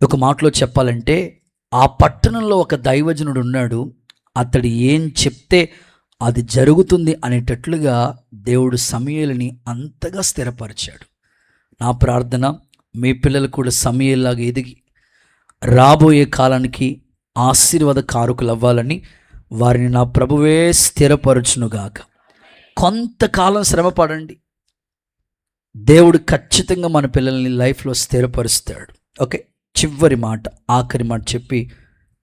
ఒక మాటలో చెప్పాలంటే, ఆ పట్టణంలో ఒక దైవజనుడు ఉన్నాడు, అతడు ఏం చెప్తే అది జరుగుతుంది అనేటట్లుగా దేవుడు సమూయేలుని అంతగా స్థిరపరిచాడు. నా ప్రార్థన, మీ పిల్లలు కూడా సమూయేలులాగా ఎదిగి రాబోయే కాలానికి ఆశీర్వాద కారకులు అవ్వాలని వారిని నా ప్రభువే స్థిరపరచునుగాక. కొంతకాలం శ్రమ పడండి, దేవుడు ఖచ్చితంగా మన పిల్లల్ని లైఫ్లో స్థిరపరుస్తాడు. ఓకే, చివరి మాట, ఆఖరి మాట చెప్పి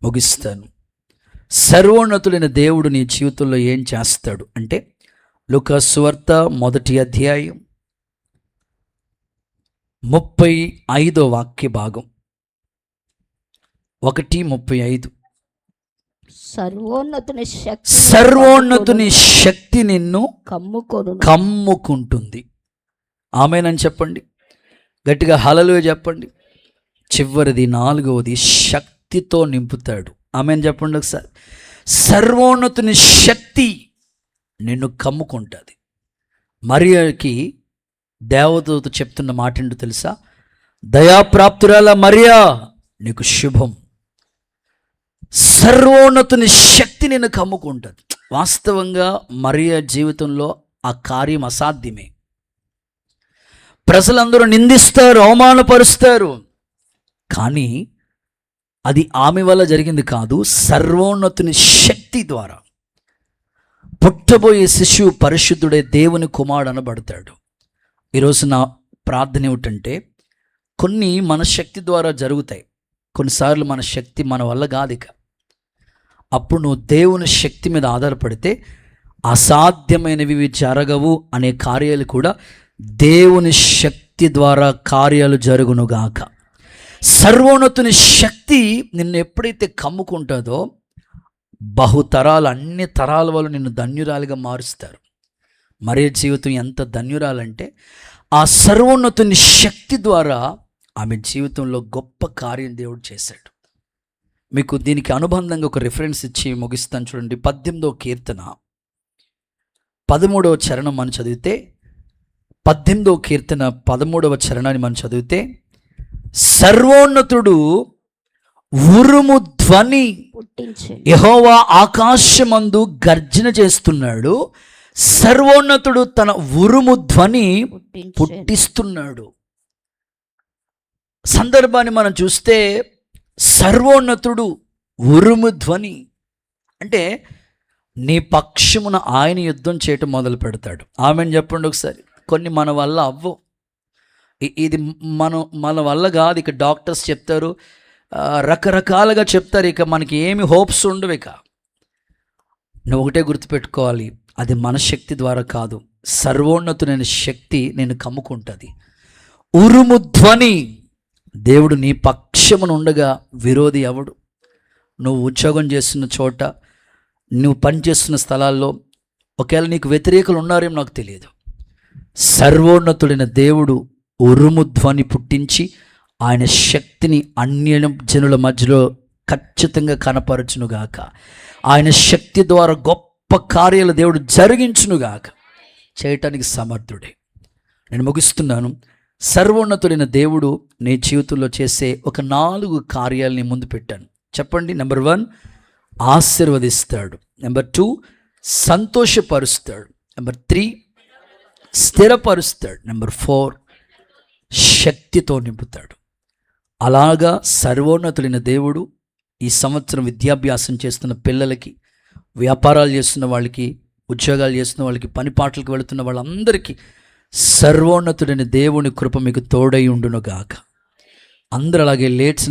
ముగిస్తాను. సర్వోన్నతుడైన దేవుడు నీ జీవితంలో ఏం చేస్తాడు అంటే, లూకా సువార్త 1వ అధ్యాయం 35వ వాక్య భాగం 1:35. సర్వోన్నతుని శక్తి నిన్ను కమ్ముకుంటుంది. ఆమేనని చెప్పండి, గట్టిగా హల్లెలూయా చెప్పండి. చివరిది 4వది, శక్తితో నింపుతాడు. ఆమేన్ చెప్పండి ఒకసారి. సర్వోన్నతుని శక్తి నిన్ను కమ్ముకుంటుంది. మరియకి దేవదూత చెప్తున్న మాట ఏంటో తెలుసా? దయాప్రాప్తురాల మరియా, నీకు శుభం, సర్వోన్నతుని శక్తి నిన్ను కమ్ముకుంటుంది. వాస్తవంగా మరియ జీవితంలో ఆ కార్యం అసాధ్యమే. ప్రజలందరూ నిందిస్తారు, అవమానపరుస్తారు, కానీ అది ఆమె వల్ల జరిగింది కాదు, సర్వోన్నతుని శక్తి ద్వారా. పుట్టబోయే శిశువు పరిశుద్ధుడే, దేవుని కుమారుడు అనబడతాడు. ఈరోజు నా ప్రార్థన ఏమిటంటే, కొన్ని మన శక్తి ద్వారా జరుగుతాయి, కొన్నిసార్లు మన శక్తి మన వల్ల కాదు. ఇక అప్పుడు నువ్వు దేవుని శక్తి మీద ఆధారపడితే అసాధ్యమైనవి జరగవు అనే కార్యాలు కూడా దేవుని శక్తి ద్వారా కార్యాలు జరుగునుగాక. సర్వోన్నతుని శక్తి నిన్ను ఎప్పుడైతే కమ్ముకుంటుందో బహుతరాలు, అన్ని తరాల వాళ్ళు నిన్ను ధన్యురాలుగా మారుస్తారు. మరే జీవితం ఎంత ధన్యురాలంటే ఆ సర్వోన్నతుని శక్తి ద్వారా ఆమె జీవితంలో గొప్ప కార్యం దేవుడు చేశాడు. మీకు దీనికి అనుబంధంగా ఒక రిఫరెన్స్ ఇచ్చి ముగిస్తాను చూడండి. 18వ కీర్తన 13వ చరణం మనం చదివితే, 18వ కీర్తన 13వ చరణాన్ని మనం చదివితే, సర్వోన్నతుడు ఉరుము ధ్వని యెహోవా ఆకాశమందు గర్జన చేస్తున్నాడు, సర్వోన్నతుడు తన ఉరుము ధ్వని పుట్టిస్తున్నాడు. సందర్భాన్ని మనం చూస్తే సర్వోన్నతుడు ఉరుము ధ్వని అంటే నీ పక్షమున ఆయన యుద్ధం చేయటం మొదలు పెడతాడు. ఆమెను చెప్పండి ఒకసారి. కొన్ని మన వల్ల అవ్వవు, ఇది మన వల్ల కాదు. ఇక డాక్టర్స్ చెప్తారు, రకరకాలుగా చెప్తారు, ఇక మనకి ఏమి హోప్స్ ఉండవు. ఇక నువ్వు ఒకటే గుర్తుపెట్టుకోవాలి, అది మన శక్తి ద్వారా కాదు, సర్వోన్నతుడైన శక్తి నేను కమ్ముకుంటుంది. ఉరుము ధ్వని, దేవుడు నీ పక్షమున ఉండగా విరోధి ఎవడు? నువ్వు ఉద్యోగం చేస్తున్న చోట, నువ్వు పనిచేస్తున్న స్థలాల్లో ఒకవేళ నీకు వ్యతిరేకులు ఉన్నారేమో నాకు తెలియదు, సర్వోన్నతుడైన దేవుడు ఉరుము ధ్వని పుట్టించి ఆయన శక్తిని అన్య జనుల మధ్యలో ఖచ్చితంగా కనపరచునుగాక. ఆయన శక్తి ద్వారా గొప్ప కార్యాలు దేవుడు జరిగించునుగాక. చేయటానికి సమర్థుడే. నేను ముగిస్తున్నాను. సర్వోన్నతుడైన దేవుడు నీ జీవితంలో చేసే ఒక 4 కార్యాలని ముందు పెట్టాను. చెప్పండి. నెంబర్ 1, ఆశీర్వదిస్తాడు. నెంబర్ 2, సంతోషపరుస్తాడు. నెంబర్ 3, స్థిరపరుస్తాడు. నెంబర్ 4, శక్తితో నింపుతాడు. అలాగా సర్వోన్నతుడైన దేవుడు ఈ సంవత్సరం విద్యాభ్యాసం చేస్తున్న పిల్లలకి, వ్యాపారాలు చేస్తున్న వాళ్ళకి, ఉద్యోగాలు చేస్తున్న వాళ్ళకి, పనిపాట్లకు వెళుతున్న వాళ్ళందరికీ సర్వోన్నతుడైన దేవుని కృప మీకు తోడై ఉండునుగాక. అందరూ అలాగే లేట్స్